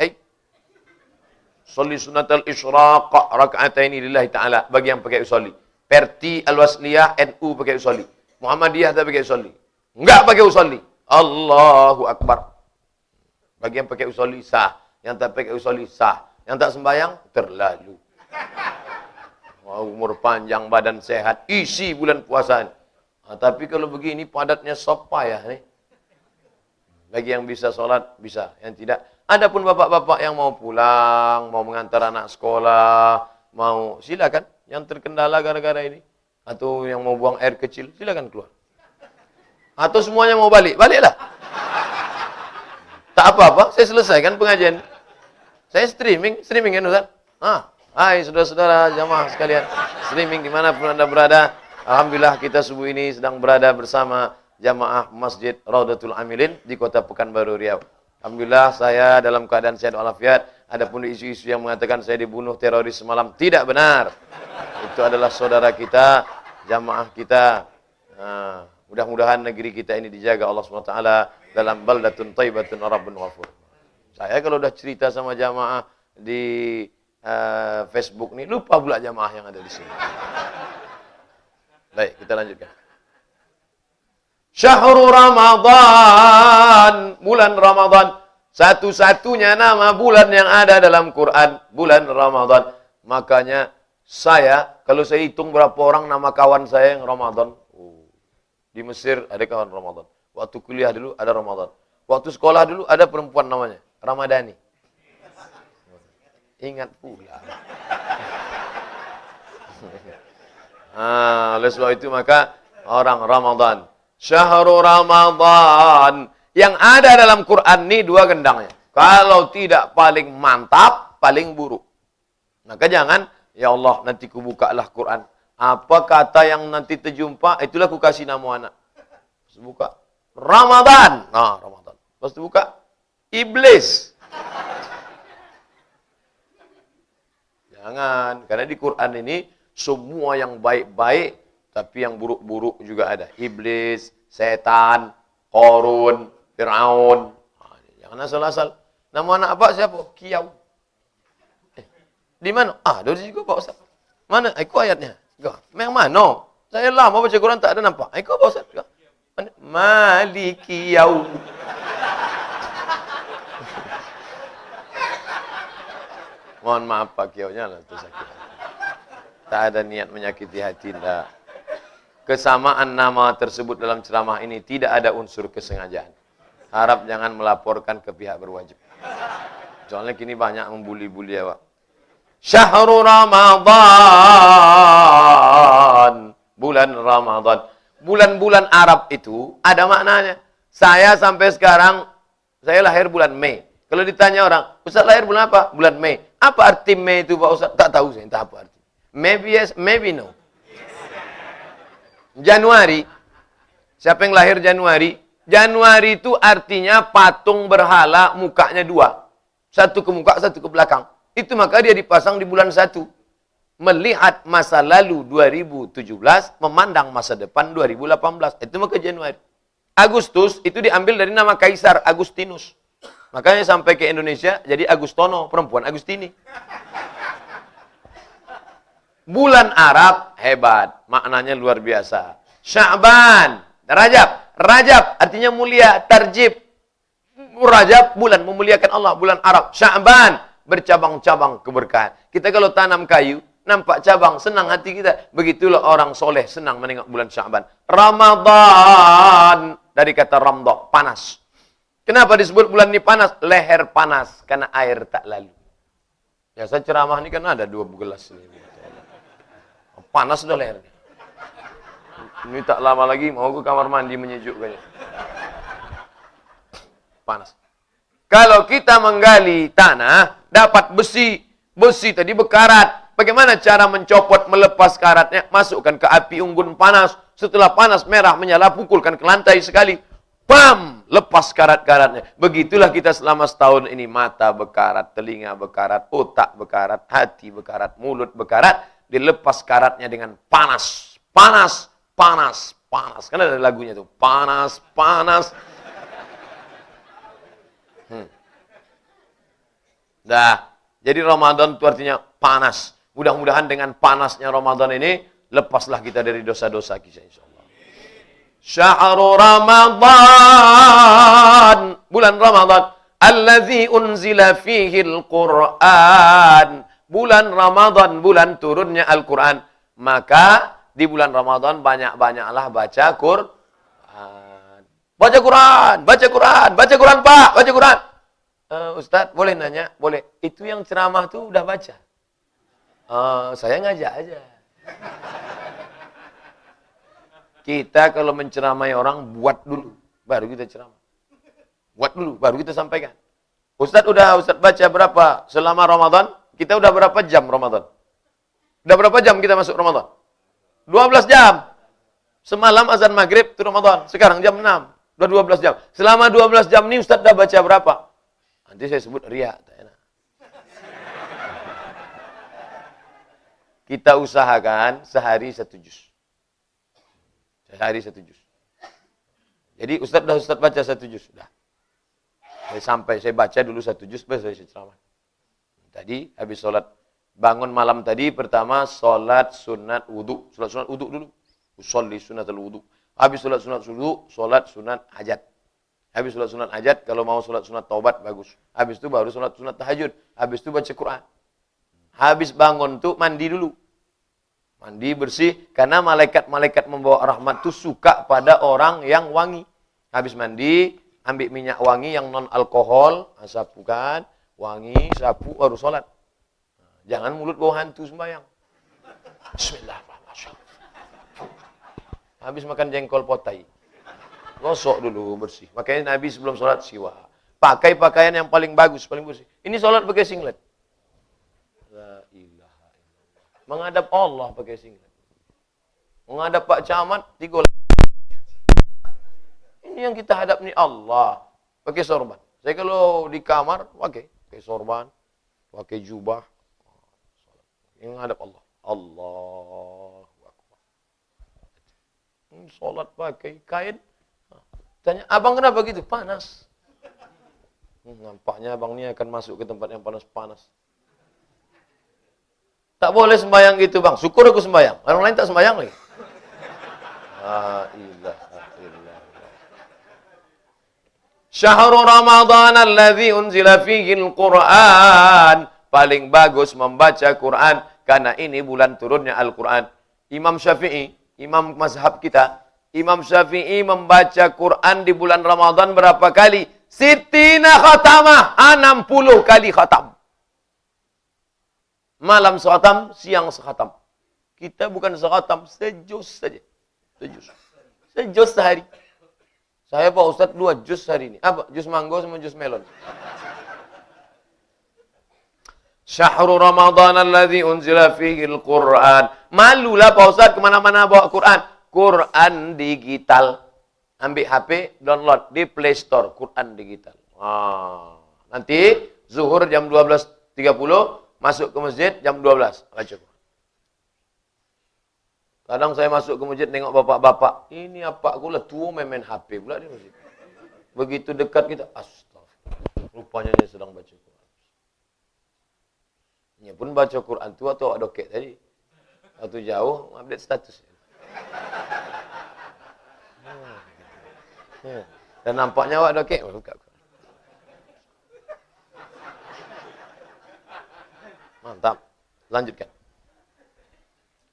Sholli sunnatal isyraq raka'ataini lillahi ta'ala. Bagi yang pakai usolli. Perti Al-Wasliyah NU pakai usolli. Muhammadiyah tak pakai usolli. Enggak pakai usolli. Allahu Akbar. Bagi yang pakai usolli sah. Yang tak pakai usolli sah. Yang tak sembahyang terlalu. Umur panjang, badan sehat. Isi bulan puasa. Tapi kalau begini padatnya sok payah nih. Bagi yang bisa sholat, bisa. Yang tidak. Adapun bapak-bapak yang mau pulang, mau mengantar anak sekolah, mau silakan. Yang terkendala gara-gara ini. Atau yang mau buang air kecil, silakan keluar. Atau semuanya mau balik, baliklah. Tak apa-apa, saya selesaikan pengajian. Saya streaming kan Ustaz? Hai saudara-saudara jamaah sekalian. Streaming dimanapun Anda berada. Alhamdulillah kita subuh ini sedang berada bersama jamaah Masjid Raudatul Amilin di Kota Pekanbaru Riau. Alhamdulillah saya dalam keadaan sehat walafiat. Adapun isu-isu yang mengatakan saya dibunuh teroris semalam tidak benar. Itu adalah saudara kita, jamaah kita. Mudah-mudahan negeri kita ini dijaga Allah SWT dalam baldatun thayyibatun rabbun ghafur. Saya kalau udah cerita sama jamaah di Facebook nih, lupa pula jamaah yang ada di sini. Baik, kita lanjutkan. Syahrul Ramadan, bulan Ramadan. Satu-satunya nama bulan yang ada dalam Quran, bulan Ramadan. Makanya saya, kalau saya hitung berapa orang nama kawan saya yang Ramadan. Di Mesir ada kawan Ramadan. Waktu kuliah dulu ada Ramadan. Waktu sekolah dulu ada perempuan namanya Ramadhani. Ingat pula. Oleh sebab itu maka orang Ramadan. Syahrul Ramadan. Yang ada dalam Quran ini 2 gendangnya. Kalau tidak paling mantap, paling buruk. Maka jangan, ya Allah nanti kubukalah Quran. Apa kata yang nanti terjumpa, itulah ku kasih nama anak. Terus buka. Ramadan. Ramadan. Terus buka. Iblis. Jangan. Karena di Quran ini, semua yang baik-baik, tapi yang buruk-buruk juga ada. Iblis, setan, Qarun, Fir'aun. Jangan asal-asal. Nama anak apa siapa? Kiyau. Di mana? Dari situ Pak Ustaz. Mana? Ikut ayatnya. Yang mana? Saya lama baca Quran tak ada nampak. Ikut Pak Ustaz. Malikiyau. Mohon maaf Pak Kiyaunya lah. Tak ada niat menyakiti hati. Tak. Kesamaan nama tersebut dalam ceramah ini tidak ada unsur kesengajaan. Harap jangan melaporkan ke pihak berwajib. Soalnya kini banyak membuli-buli awak. Syahrul Ramadan. Bulan Ramadan. Bulan-bulan Arab itu ada maknanya. Saya sampai sekarang Saya lahir bulan Mei. Kalau ditanya orang, Ustaz lahir bulan apa? Bulan Mei. Apa arti Mei itu Pak Ustaz? Tak tahu saya, tak apa arti. Maybe yes, maybe no. Januari. Siapa yang lahir Januari? Januari itu artinya patung berhala mukanya dua. Satu ke muka, satu ke belakang. Itu maka dia dipasang di bulan 1. Melihat masa lalu 2017, memandang masa depan 2018. Itu maka Januari. Agustus itu diambil dari nama Kaisar Agustinus. Makanya sampai ke Indonesia jadi Agustono, perempuan Agustini. Bulan Arab hebat, maknanya luar biasa. Sya'ban, Rajab. Rajab artinya mulia, tarjib. Rajab bulan memuliakan Allah, bulan Arab. Sya'ban bercabang-cabang keberkahan. Kita kalau tanam kayu, nampak cabang, senang hati kita. Begitulah orang soleh senang menengok bulan Sya'ban. Ramadan dari kata ramdah, panas. Kenapa disebut bulan ini panas? Leher panas karena air tak lalu. Ya saya ceramah ini kan ada 2 gelas ini. Panas sudah lehernya. Ini tak lama lagi mau ke kamar mandi menyejukkannya. Panas. Kalau kita menggali tanah, dapat besi. Besi tadi berkarat. Bagaimana cara mencopot, melepas karatnya? Masukkan ke api unggun panas. Setelah panas merah menyala, pukulkan ke lantai sekali. Bam! Lepas karat-karatnya. Begitulah kita selama setahun ini. Mata bekarat, telinga bekarat, otak bekarat, hati bekarat, mulut bekarat. Dilepas karatnya dengan panas. Panas, panas, panas. Kan ada lagunya tuh. Panas, panas. Dah. Jadi Ramadan itu artinya panas. Mudah-mudahan dengan panasnya Ramadan ini, lepaslah kita dari dosa-dosa kita insyaAllah. Syahrul Ramadan. Bulan Ramadan. Allazi unzila fihi al-Quran. Bulan Ramadan, bulan turunnya Al-Quran. Maka di bulan Ramadan banyak-banyaklah baca Quran. Baca Quran, baca Quran, baca Quran Pak, baca Quran. Ustaz, boleh nanya? Boleh. Itu yang ceramah tuh udah baca? Saya ngajak aja. Kita kalau menceramai orang, buat dulu. Baru kita ceramah. Buat dulu, baru kita sampaikan. Ustaz baca berapa selama Ramadan? Kita udah berapa jam Ramadan? Udah berapa jam kita masuk Ramadan? 12 jam. Semalam azan maghrib itu Ramadan. Sekarang jam 6. Udah 12 jam. Selama 12 jam ini Ustaz udah baca berapa? Nanti saya sebut riak. Kita usahakan sehari 1 juz. Sehari 1 juz. Jadi Ustaz baca 1 juz. Sudah. Saya baca dulu 1 juz, baru saya ceramah. Tadi habis sholat bangun malam tadi pertama sholat sunat wudu. Sholat sunat wudu dulu. Usolli sunatul wudu. Habis sholat sunat wudu, sholat sunat hajat. Habis sholat sunat hajat, kalau mau sholat sunat taubat bagus. Habis itu baru sholat sunat tahajud. Habis itu baca Quran. Habis bangun tuh mandi dulu. Mandi bersih karena malaikat-malaikat membawa rahmat tuh suka pada orang yang wangi. Habis mandi, ambil minyak wangi yang non alkohol, sapukan. Wangi, sapu, baru sholat. Jangan mulut bau hantu sembahyang. Bismillahirrahmanirrahim. Habis makan jengkol potai. Gosok dulu bersih. Makanya Nabi sebelum sholat siwa. Pakai pakaian yang paling bagus, paling bersih. Ini sholat pakai singlet. La ilaha illallah. Menghadap Allah pakai singlet. Menghadap Pak Camat, 3. Ini yang kita hadap nih Allah. Pakai sorban. Saya kalau di kamar, pakai sorban, pakai jubah, yang menghadap Allah. Allahu Akbar. Sholat pakai kain. Tanya, abang kenapa gitu? Panas. Nampaknya abang ini akan masuk ke tempat yang panas-panas. Tak boleh sembahyang gitu bang. Syukur aku sembahyang. Orang lain tak sembahyang lagi. La ilaha illallah. Syahrul Ramadan alladzi unzila fihi al-Quran. Paling bagus membaca Quran karena ini bulan turunnya Al-Quran. Imam Syafi'i, imam mazhab kita, Imam Syafi'i membaca Quran di bulan Ramadan berapa kali? Sittina khatamah, 60 kali khatam. Malam sekhatam, siang sekhatam. Kita bukan sekhatam, sejuz saja. Sejuz sehari. Saya Pak Ustadz 2 jus hari ini. Apa? Jus mango sama jus melon. Syahrul Ramadan alladzi unzila fihi al-Qur'an. Malulah Pak Ustadz kemana-mana bawa Quran. Quran digital. Ambil HP, download di Play Store. Quran digital. Nanti zuhur jam 12.30, masuk ke masjid jam 12. Baca Quran. Kadang saya masuk ke masjid tengok bapak-bapak. Ini apa aku lah tua main HP pula di masjid. Begitu dekat kita, astagfirullah. Rupanya dia sedang baca Quran. Dia pun baca Quran tua atau adokek tadi. Waktu jauh, update status. Dan nampaknya awak adokek. Mantap. Lanjutkan.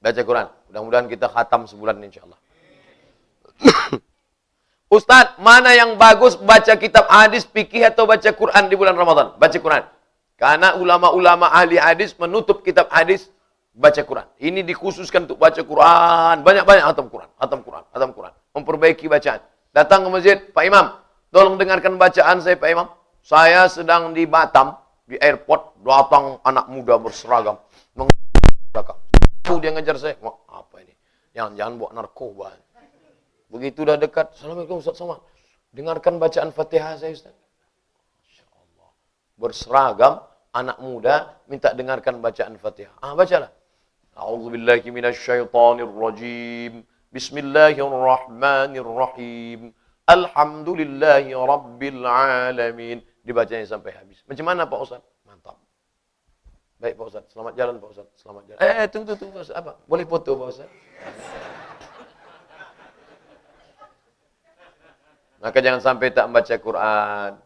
Baca Quran. Mudah-mudahan kita khatam sebulan insyaAllah. Ustaz, mana yang bagus baca kitab hadis, fikih atau baca Quran di bulan Ramadan? Baca Quran. Karena ulama-ulama ahli hadis menutup kitab hadis, baca Quran. Ini dikhususkan untuk baca Quran. Banyak-banyak khatam Quran. Khatam Quran. Khatam Quran. Memperbaiki bacaan. Datang ke masjid, Pak Imam, tolong dengarkan bacaan saya Pak Imam. Saya sedang di Batam, di airport, datang anak muda berseragam. Dia ngejar saya. Wah, apa ini? Jangan bawa narkoba. Begitu dah dekat. Assalamualaikum Ustaz Somad. Dengarkan bacaan Fatihah saya Ustaz. Masya Allah. Berseragam, anak muda, minta dengarkan bacaan Fatihah. Bacalah. A'udzubillahi minasyaitonirrajim. Bismillahirrahmanirrahim. Alhamdulillahi rabbil alamin. Dibacanya sampai habis. Macam mana Pak Ustaz? Mantap. Baik Pak Ustaz, selamat jalan Pak Ustaz, selamat jalan. Tunggu Pak Ustaz, apa? Boleh foto Pak Ustaz? Maka jangan sampai tak membaca Quran.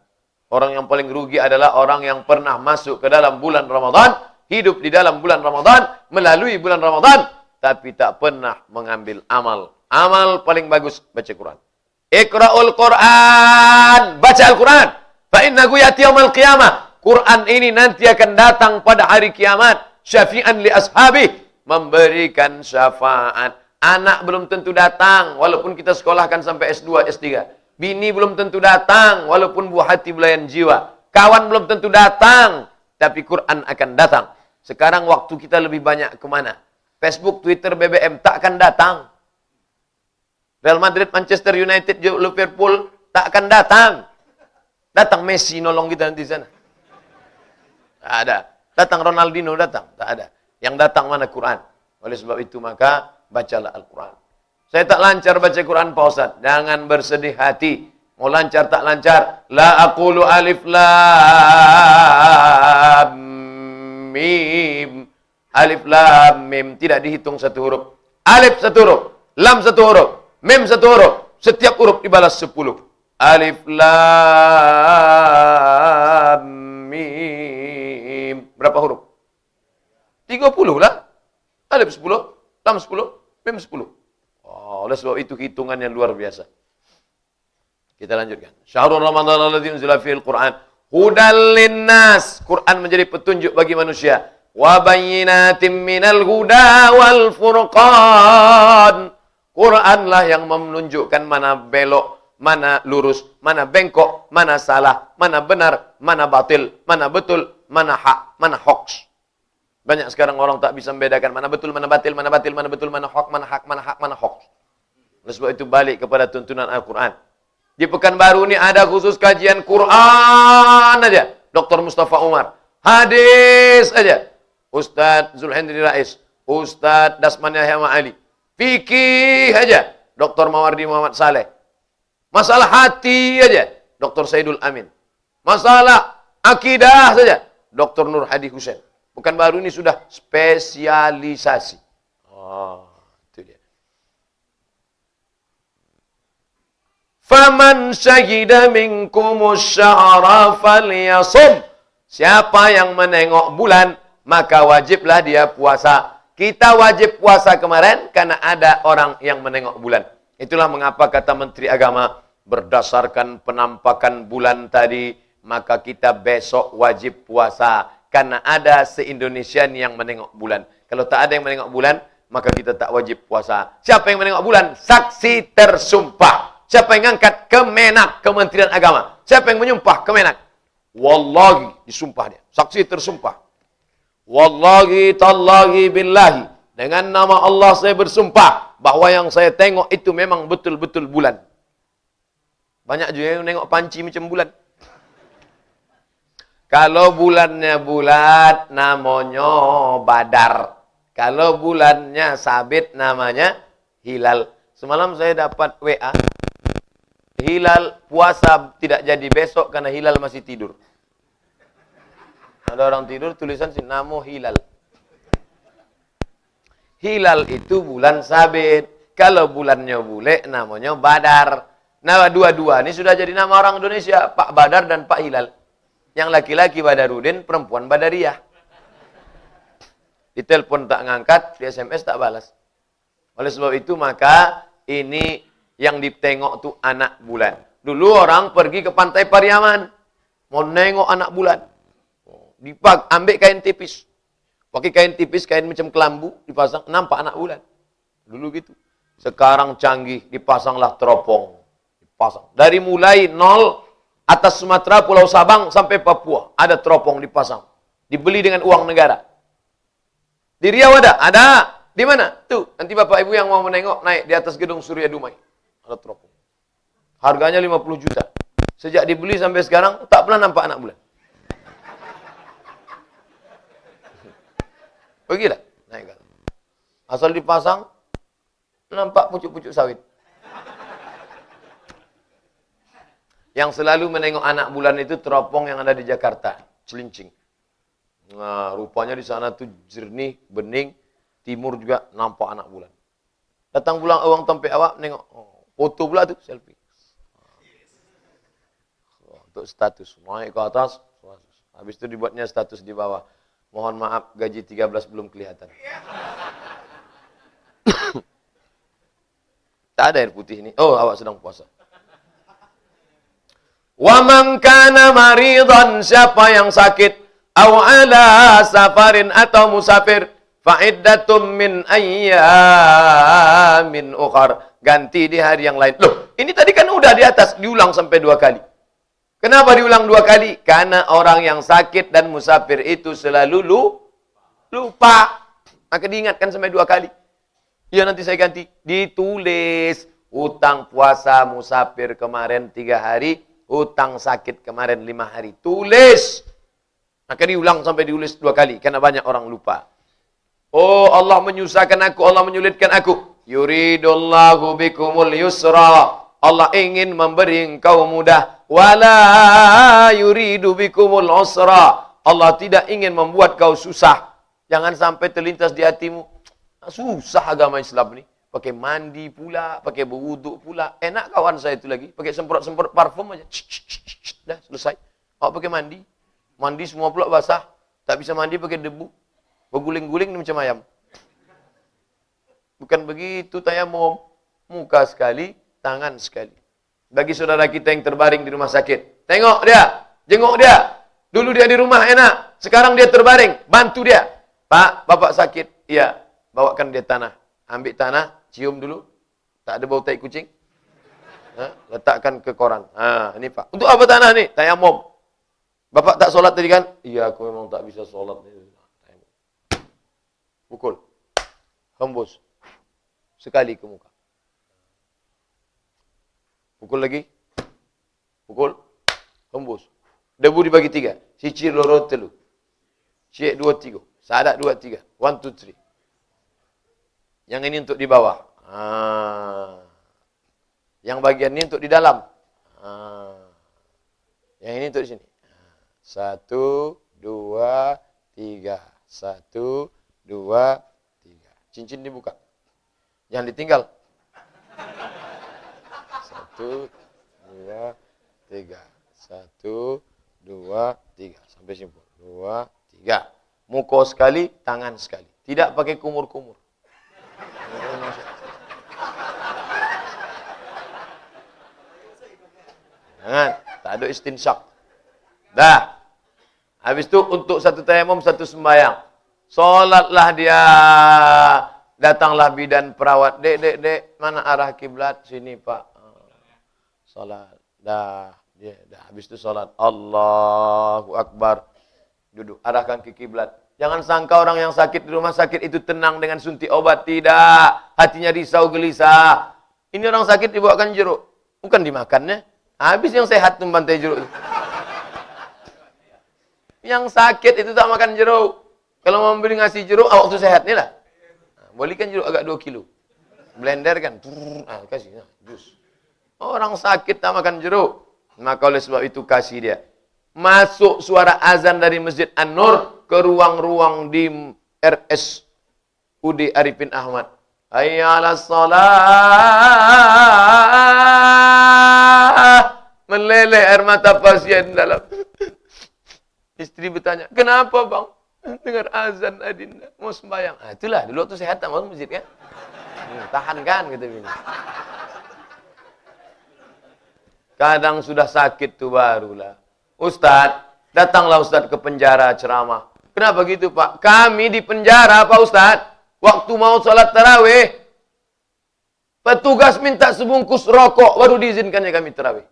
Orang yang paling rugi adalah orang yang pernah masuk ke dalam bulan Ramadan, hidup di dalam bulan Ramadan, melalui bulan Ramadan, tapi tak pernah mengambil amal. Amal paling bagus, baca Quran. Iqra'ul Quran, baca Al-Quran. Fa innahu ya'ti yaumil qiyamah. Quran ini nanti akan datang pada hari kiamat. Syafi'an li ashabi. Memberikan syafaat. Anak belum tentu datang. Walaupun kita sekolahkan sampai S2, S3. Bini belum tentu datang. Walaupun buah hati belayan jiwa. Kawan belum tentu datang. Tapi Quran akan datang. Sekarang waktu kita lebih banyak kemana? Facebook, Twitter, BBM tak akan datang. Real Madrid, Manchester United, Liverpool tak akan datang. Datang Messi nolong kita nanti sana. Tak ada. Datang Ronaldinho datang. Tak ada. Yang datang mana Quran. Oleh sebab itu maka bacalah Al-Quran. Saya tak lancar baca Quran Pak Ustaz. Jangan bersedih hati. Mau lancar tak lancar. La aqulu alif lam mim. Alif lam mim. Tidak dihitung satu huruf. Alif satu huruf. Lam satu huruf. Mim satu huruf. Setiap huruf dibalas 10. Alif lam mim. Berapa huruf? 30 lah. Alif 10, lam 10, mim 10. Oleh sebab itu hitungannya luar biasa. Kita lanjutkan. Syahrul Ramadan alladzi unzila fihil Qur'an hudal linnas. Quran menjadi petunjuk bagi manusia. Wa bayyinatin minal huda wal furqan. Quranlah yang menunjukkan mana belok, mana lurus, mana bengkok, mana salah, mana benar, mana batil, mana betul, mana hak, mana hoax. Banyak sekarang orang tak bisa membedakan mana betul, mana batil, mana batil, mana betul, mana hoax, mana hak, mana hak, mana hoax. Oleh sebab itu balik kepada tuntunan Al-Quran. Di Pekanbaru ini ada khusus kajian Quran aja. Dr. Mustafa Umar. Hadis aja. Ustadz Zulhendri Rais. Ustadz Dasman Yahya Ali. Fikih aja. Dr. Mawardi Muhammad Saleh. Masalah hati aja. Dr. Saidul Amin. Masalah akidah saja. Dr. Nur Hadi Hussein. Pekanbaru ini sudah spesialisasi. Itu dia. Faman syahida minkumus syahra falyasum. Siapa yang menengok bulan, maka wajiblah dia puasa. Kita wajib puasa kemarin karena ada orang yang menengok bulan. Itulah mengapa kata Menteri Agama, berdasarkan penampakan bulan tadi, maka kita besok wajib puasa. Karena ada se-Indonesian yang menengok bulan. Kalau tak ada yang menengok bulan, maka kita tak wajib puasa. Siapa yang menengok bulan? Saksi tersumpah. Siapa yang ngangkat? Kemenak, Kementerian Agama. Siapa yang menyumpah? Kemenak. Wallahi, disumpah dia. Saksi tersumpah. Wallahi tallahi billahi. Dengan nama Allah saya bersumpah bahwa yang saya tengok itu memang betul-betul bulan. Banyak juga yang nengok panci macam bulan. Kalau bulannya bulat, namanya Badar. Kalau bulannya sabit, namanya hilal. Semalam saya dapat WA. Hilal puasa tidak jadi besok karena hilal masih tidur. Ada orang tidur, tulisan sini, namo hilal. Hilal itu bulan sabit. Kalau bulannya bule, namanya Badar. Nah, dua-dua ini sudah jadi nama orang Indonesia. Pak Badar dan Pak Hilal. Yang laki-laki Badarudin, perempuan Badariyah. Ditelepon tak ngangkat, di SMS tak balas. Oleh sebab itu, maka ini yang ditengok tuh anak bulan. Dulu orang pergi ke pantai Pariaman. Mau nengok anak bulan. Ambil kain tipis. Pakai kain tipis, kain macam kelambu, dipasang, nampak anak bulan. Dulu gitu. Sekarang canggih, dipasanglah teropong. Dipasang. Dari mulai nol, atas Sumatera, Pulau Sabang, sampai Papua. Ada teropong dipasang. Dibeli dengan uang negara. Di Riau ada? Ada. Di mana? Tuh, nanti Bapak Ibu yang mau menengok, naik di atas gedung Surya Dumai. Ada teropong. Harganya 50 juta. Sejak dibeli sampai sekarang, tak pernah nampak anak bulan. Pergilah. Naik. Asal dipasang, nampak pucuk-pucuk sawit. Yang selalu menengok anak bulan itu teropong yang ada di Jakarta. Celincing. Nah, rupanya di sana tuh jernih, bening. Timur juga nampak anak bulan. Datang pulang uang tempe awak, nengok. Oh, foto pula tuh, selfie. Untuk status. Naik ke atas. Habis itu dibuatnya status di bawah. Mohon maaf, gaji 13 belum kelihatan. Tak ada air putih ini. Oh, awak sedang puasa. Wa man kana maridan, siapa yang sakit, aw ala safarin atau musafir, fa iddatum min ayyamin ukhar, ganti di hari yang lain. Loh, ini tadi kan udah di atas, diulang sampai 2 kali. Kenapa diulang 2 kali? Karena orang yang sakit dan musafir itu selalu lupa. Maka diingatkan sampai 2 kali. Ya nanti saya ganti. Ditulis utang puasa musafir kemarin 3 hari. Utang sakit kemarin 5 hari. Tulis. Maka diulang sampai diulis 2 kali. Karena banyak orang lupa. Oh, Allah menyusahkan aku. Allah menyulitkan aku. Yuridullahu bikumul yusra. Allah ingin memberi engkau mudah. Wala yuridu bikumul usra. Allah tidak ingin membuat kau susah. Jangan sampai terlintas di hatimu. Susah agama Islam ini. Pakai mandi pula, pakai berwuduk pula. Enak kawan saya itu lagi. Pakai semprot-semprot parfum aja. Dah selesai. Awak pakai mandi. Mandi semua pula basah. Tak bisa mandi pakai debu. Berguling-guling macam ayam. Bukan begitu tayamum. Muka sekali, tangan sekali. Bagi saudara kita yang terbaring di rumah sakit. Tengok dia. Jenguk dia. Dulu dia di rumah enak. Sekarang dia terbaring. Bantu dia. Pak, bapak sakit. Iya. Bawakan dia tanah. Ambil tanah. Cium dulu. Tak ada bau tai kucing. Letakkan ke koran. Ini Pak. Untuk apa tanah ni? Tayamum. Bapak tak solat tadi kan? Iya, aku memang tak bisa solat. Pukul. Hembus. Sekali ke muka. Pukul lagi. Pukul. Hembus. Debu dibagi 3. Cicir loro telu. Cik 2 3. Sadak 2 3. 1 2 3. Yang ini untuk di bawah. Yang bagian ini untuk di dalam. Yang ini untuk di sini. 1, 2, 3. 1, 2, 3. Cincin dibuka. Jangan ditinggal. 1, 2, 3. 1, 2, 3. Sampai simpul. 2, 3. Muka sekali, tangan sekali. Tidak pakai kumur-kumur. Jangan. Tak ada istinsyak. Dah. Habis itu untuk satu tayamum, satu sembahyang. Solatlah dia. Datanglah bidan perawat. Dek, mana arah kiblat? Sini, Pak. salat. Dah habis itu salat. Allahu Akbar. Duduk, arahkan ke kiblat. Jangan sangka orang yang sakit di rumah sakit itu tenang dengan suntik obat. Tidak. Hatinya risau gelisah. Ini orang sakit dibawakan jeruk. Bukan dimakannya. Habis yang sehat tuh bantai jeruk. Yang sakit itu tak makan jeruk. Kalau mau beli ngasih jeruk, waktu sehat nih lah. Bolehkan jeruk agak 2 kilo. Blender kan. Kasih. Jus. Orang sakit tak makan jeruk. Maka oleh sebab itu kasih dia. Masuk suara azan dari Masjid An-Nur ke ruang-ruang di RSUD Arifin Ahmad. Hayya 'alas shalah. Meleleh air mata pasien dalam. Istri bertanya, kenapa bang? Dengar azan adinda, mau sembahyang. Itulah, dulu waktu sehat tak masuk masjid kan? Tahan kan, kata bini. Kadang sudah sakit tuh barulah. Ustadz, datanglah Ustadz ke penjara ceramah. Kenapa gitu Pak? Kami di penjara Pak Ustadz. Waktu mau sholat tarawih, petugas minta sebungkus rokok, baru diizinkannya kami tarawih.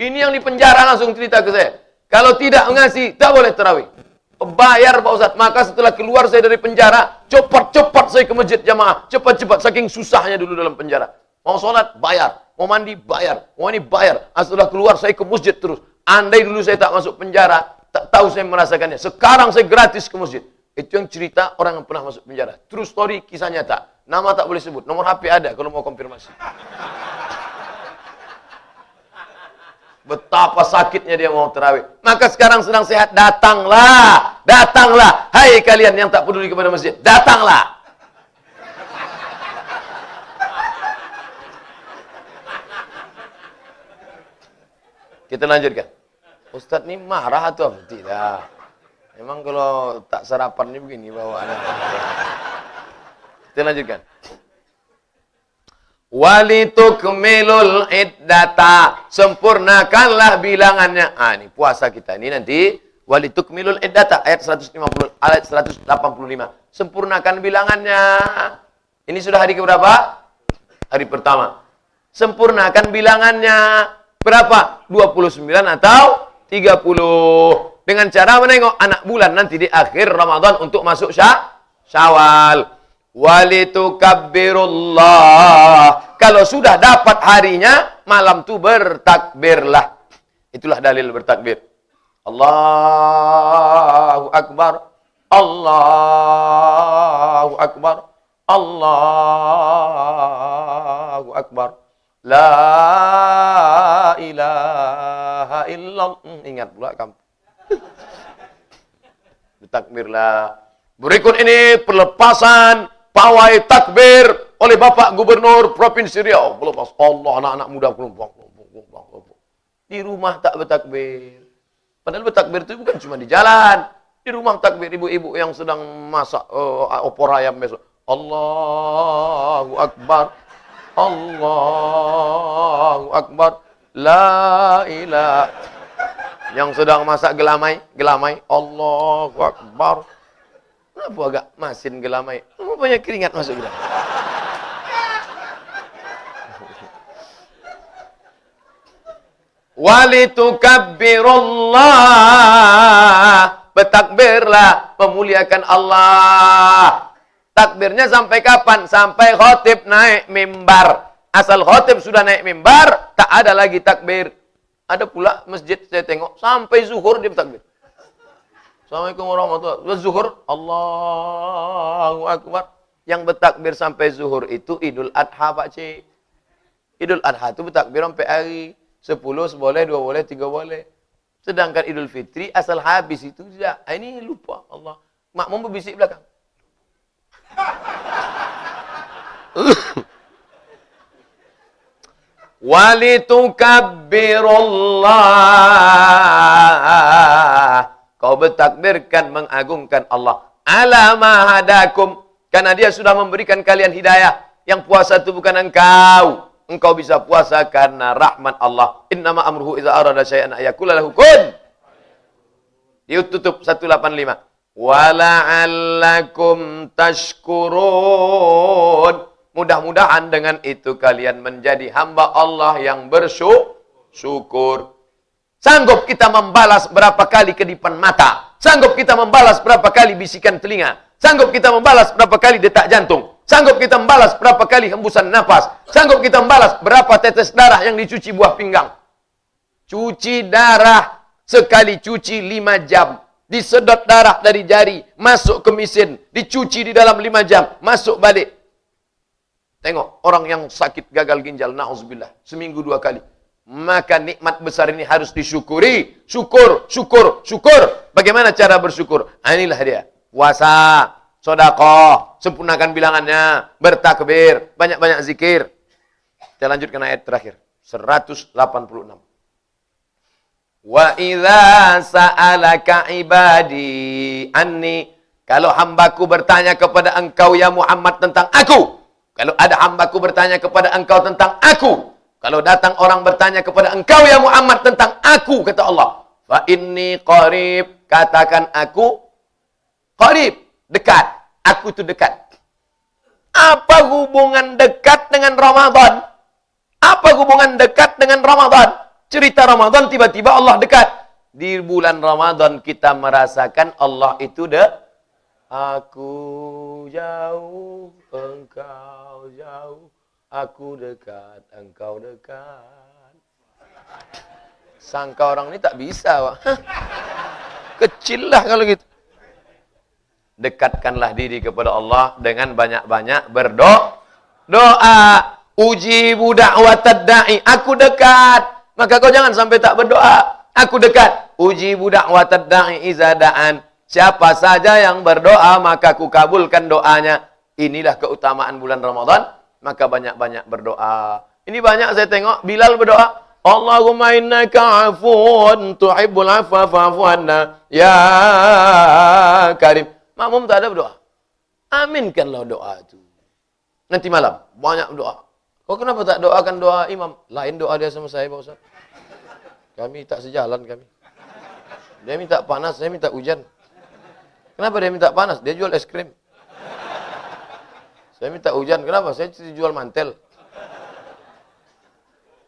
Ini yang di penjara langsung cerita ke saya. Kalau tidak ngasih, tak boleh tarawih. Bayar Pak Ustadz. Maka setelah keluar saya dari penjara, cepat-cepat saya ke masjid jamaah. Cepat-cepat, saking susahnya dulu dalam penjara. Mau sholat, bayar. Mau mandi, bayar. Mau ini, bayar. Setelah keluar, saya ke masjid terus. Andai dulu saya tak masuk penjara, tak tahu saya merasakannya. Sekarang saya gratis ke masjid. Itu yang cerita orang yang pernah masuk penjara. True story, kisah nyata. Nama tak boleh sebut. Nomor HP ada kalau mau konfirmasi. Betapa sakitnya dia mau tarawih. Maka sekarang sedang sehat. Datanglah. Datanglah. Hai kalian yang tak peduli kepada masjid. Datanglah. Kita lanjutkan. Ustadz ini marah atau tidak? Memang kalau tak sarapan ini begini bawaannya. Kita lanjutkan. Walitukmilul iddata. Sempurnakanlah bilangannya. Ini puasa kita. Ini nanti. Walitukmilul iddata. Ayat 150, ayat 185. Sempurnakan bilangannya. Ini sudah hari keberapa? Hari pertama. Sempurnakan bilangannya. Berapa? 29 atau 30. Dengan cara menengok anak bulan nanti di akhir Ramadan untuk masuk Syawal. Walitukabbirullah. Kalau sudah dapat harinya, malam tu bertakbirlah. Itulah dalil bertakbir. Allahu Akbar. Allahu Akbar. Allahu Akbar. La ilaha illallah. Ingat pula kamu. Bertakbirlah. Berikut ini pelepasan pawai takbir oleh Bapak Gubernur Provinsi Riau. Pelepas Allah, anak-anak muda di rumah tak bertakbir. Padahal bertakbir itu bukan cuma di jalan. Di rumah takbir ibu-ibu yang sedang masak opor ayam besok. Allahu Akbar. Allahu Akbar. La ilaha. Yang sedang masak gelamai. Allahu Akbar. Kenapa agak masin gelamai? Banyak keringat masuk gelamai. Walitukabbirullah. Bertakbirlah, memuliakan Allah. Takbirnya sampai kapan? Sampai khotib naik mimbar. Asal khotib sudah naik mimbar, tak ada lagi takbir. Ada pula masjid saya tengok sampai zuhur dia bertakbir. Assalamualaikum warahmatullahi wabarakatuh. Zuhur, Allahu Akbar. Yang bertakbir sampai zuhur itu Idul Adha Pak Cik. Idul Adha itu bertakbir sampai hari 10 boleh, 2 boleh, 3 boleh. Sedangkan Idul Fitri asal habis itu tidak. Ini lupa Allah. Makmum berbisik belakang. Walitukabbirullah. Kau bertakbirkan mengagungkan Allah. Ala ma hadakum. Karena dia sudah memberikan kalian hidayah. Yang puasa itu bukan engkau. Engkau bisa puasa karena rahmat Allah. Innama amruhu idza arada syai'an ayaqula lahu kun. Ditutup 185. Wala'allakum tashkurun. Mudah-mudahan dengan itu kalian menjadi hamba Allah yang bersyukur. syukur. Sanggup kita membalas berapa kali kedipan mata. Sanggup kita membalas berapa kali bisikan telinga. Sanggup kita membalas berapa kali detak jantung. Sanggup kita membalas berapa kali hembusan nafas. Sanggup kita membalas berapa tetes darah yang dicuci buah pinggang. Cuci darah, sekali cuci 5 jam. Disedot darah dari jari, masuk ke mesin, dicuci di dalam 5 jam, masuk balik. Tengok, orang yang sakit gagal ginjal, na'udzubillah, seminggu 2 kali. Maka nikmat besar ini harus disyukuri. Syukur, syukur, syukur. Bagaimana cara bersyukur? Inilah dia. Puasa, sedekah, sempurnakan bilangannya, bertakbir, banyak-banyak zikir. Kita lanjutkan ayat terakhir. 186. Wa idza sa'alaka ibadi anni, kalau hambaku bertanya kepada engkau ya Muhammad tentang aku. Kalau ada hambaku bertanya kepada engkau tentang aku. Kalau datang orang bertanya kepada engkau ya Muhammad tentang aku, kata Allah. Fa inni qarib, katakan aku qarib, dekat. Aku itu dekat. Apa hubungan dekat dengan Ramadan? Apa hubungan dekat dengan Ramadan? Cerita Ramadan tiba-tiba Allah dekat. Di bulan Ramadan kita merasakan Allah itu aku jauh, engkau jauh. Aku dekat, engkau dekat. Sangka orang ini tak bisa, Pak. Kecil lah kalau gitu. Dekatkanlah diri kepada Allah dengan banyak-banyak berdoa. Ujibu da'watad da'i. Aku dekat. Maka kau jangan sampai tak berdoa. Aku dekat. Ujibu da'watad da'i iza da'an. Siapa saja yang berdoa, maka ku kabulkan doanya. Inilah keutamaan bulan Ramadan. Maka banyak-banyak berdoa. Ini banyak saya tengok. Bilal berdoa. Allahumma innaka afuun tuhibbul afwa fa'fu anna. Ya Karim. Makmum tak ada berdoa. Aminkanlah doa itu. Nanti malam. Banyak doa. Kau kenapa tak doakan doa imam? Lain doa dia sama saya, Pak Ustaz. Kami tak sejalan kami. Dia minta panas, saya minta hujan. Kenapa dia minta panas? Dia jual es krim. Saya minta hujan. Kenapa? Saya jual mantel.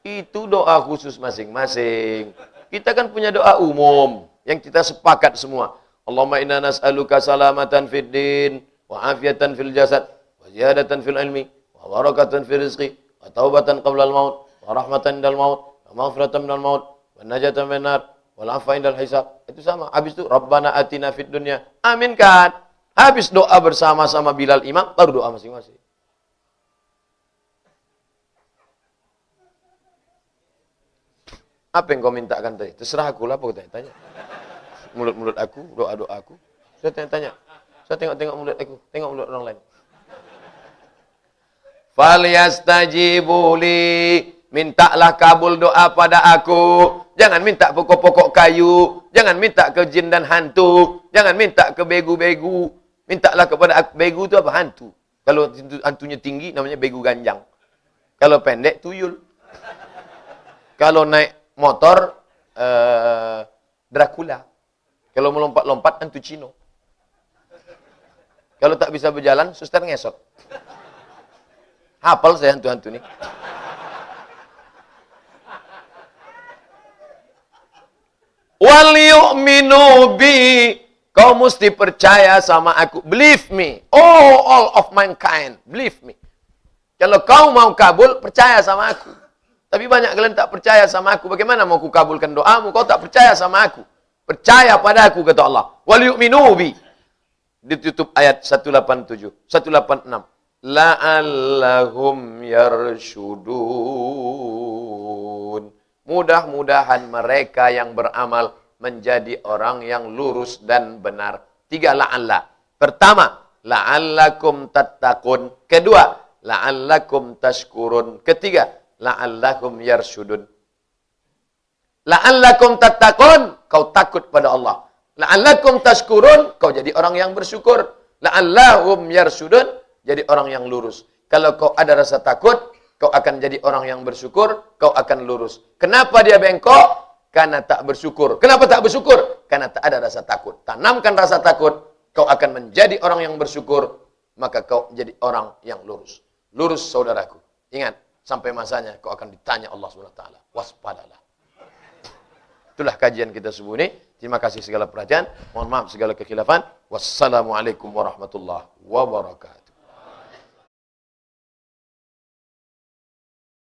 Itu doa khusus masing-masing. Kita kan punya doa umum yang kita sepakat semua. Allahumma inna nas'aluka salamatan fid din wa afiatan fil jasad wa ziyadatan fil ilmi wa barakatan fil rizqi wa taubatan qabla al-maut wa rahmatan indal maut wa maghfiratan minal maut wa najatan minan nar wal afwa indal hisab. Itu sama. Habis itu Rabbana atina fid dunya. Aminkan. Habis doa bersama-sama Bilal imam, baru doa masing-masing. Apa yang kau mintakan tadi? Terserah aku lah, apa kau tanya. Mulut-mulut aku, doa-doa aku. Saya tanya-tanya. Saya tengok-tengok mulut aku, tengok mulut orang lain. Falyastajibu li, mintalah kabul doa pada aku. Jangan minta pokok-pokok kayu, jangan minta ke jin dan hantu, jangan minta ke begu-begu. Mintalah kepada aku. Begu itu apa? Hantu. Kalau hantunya tinggi namanya begu ganjang. Kalau pendek tuyul. Kalau naik motor Dracula. Kalau melompat-lompat hantu Cino. Kalau tak bisa berjalan, suster ngesot. Hafal saya hantu-hantu ini. Wal yu'minu bi. Kau mesti percaya sama aku. Believe me. Oh, all of mankind. Believe me. Kalau kau mau kabul, percaya sama aku. Tapi banyak kalian tak percaya sama aku. Bagaimana mau ku kabulkan doamu? Kau tak percaya sama aku. Percaya pada aku, kata Allah. Wal yu'minu bi. Ditutup ayat 187. 186. La'allahum yarshudun. Mudah-mudahan mereka yang beramal menjadi orang yang lurus dan benar. 3 la'alla. Pertama, la'allakum tattaqun. Kedua, la'allakum tashkurun. Ketiga, la'allakum yarshudun. La'allakum tattaqun, kau takut pada Allah. La'allakum tashkurun, kau jadi orang yang bersyukur. La'allahum yarshudun, jadi orang yang lurus. Kalau kau ada rasa takut, kau akan jadi orang yang bersyukur, kau akan lurus. Kenapa dia bengkok? Karena tak bersyukur. Kenapa tak bersyukur? Karena tak ada rasa takut. Tanamkan rasa takut, kau akan menjadi orang yang bersyukur, maka kau jadi orang yang lurus. Lurus, saudaraku. Ingat, sampai masanya kau akan ditanya Allah SWT. Waspadalah. Itulah kajian kita subuh ini. Terima kasih segala perhatian. Mohon maaf segala kekhilafan. Wassalamualaikum warahmatullahi wabarakatuh.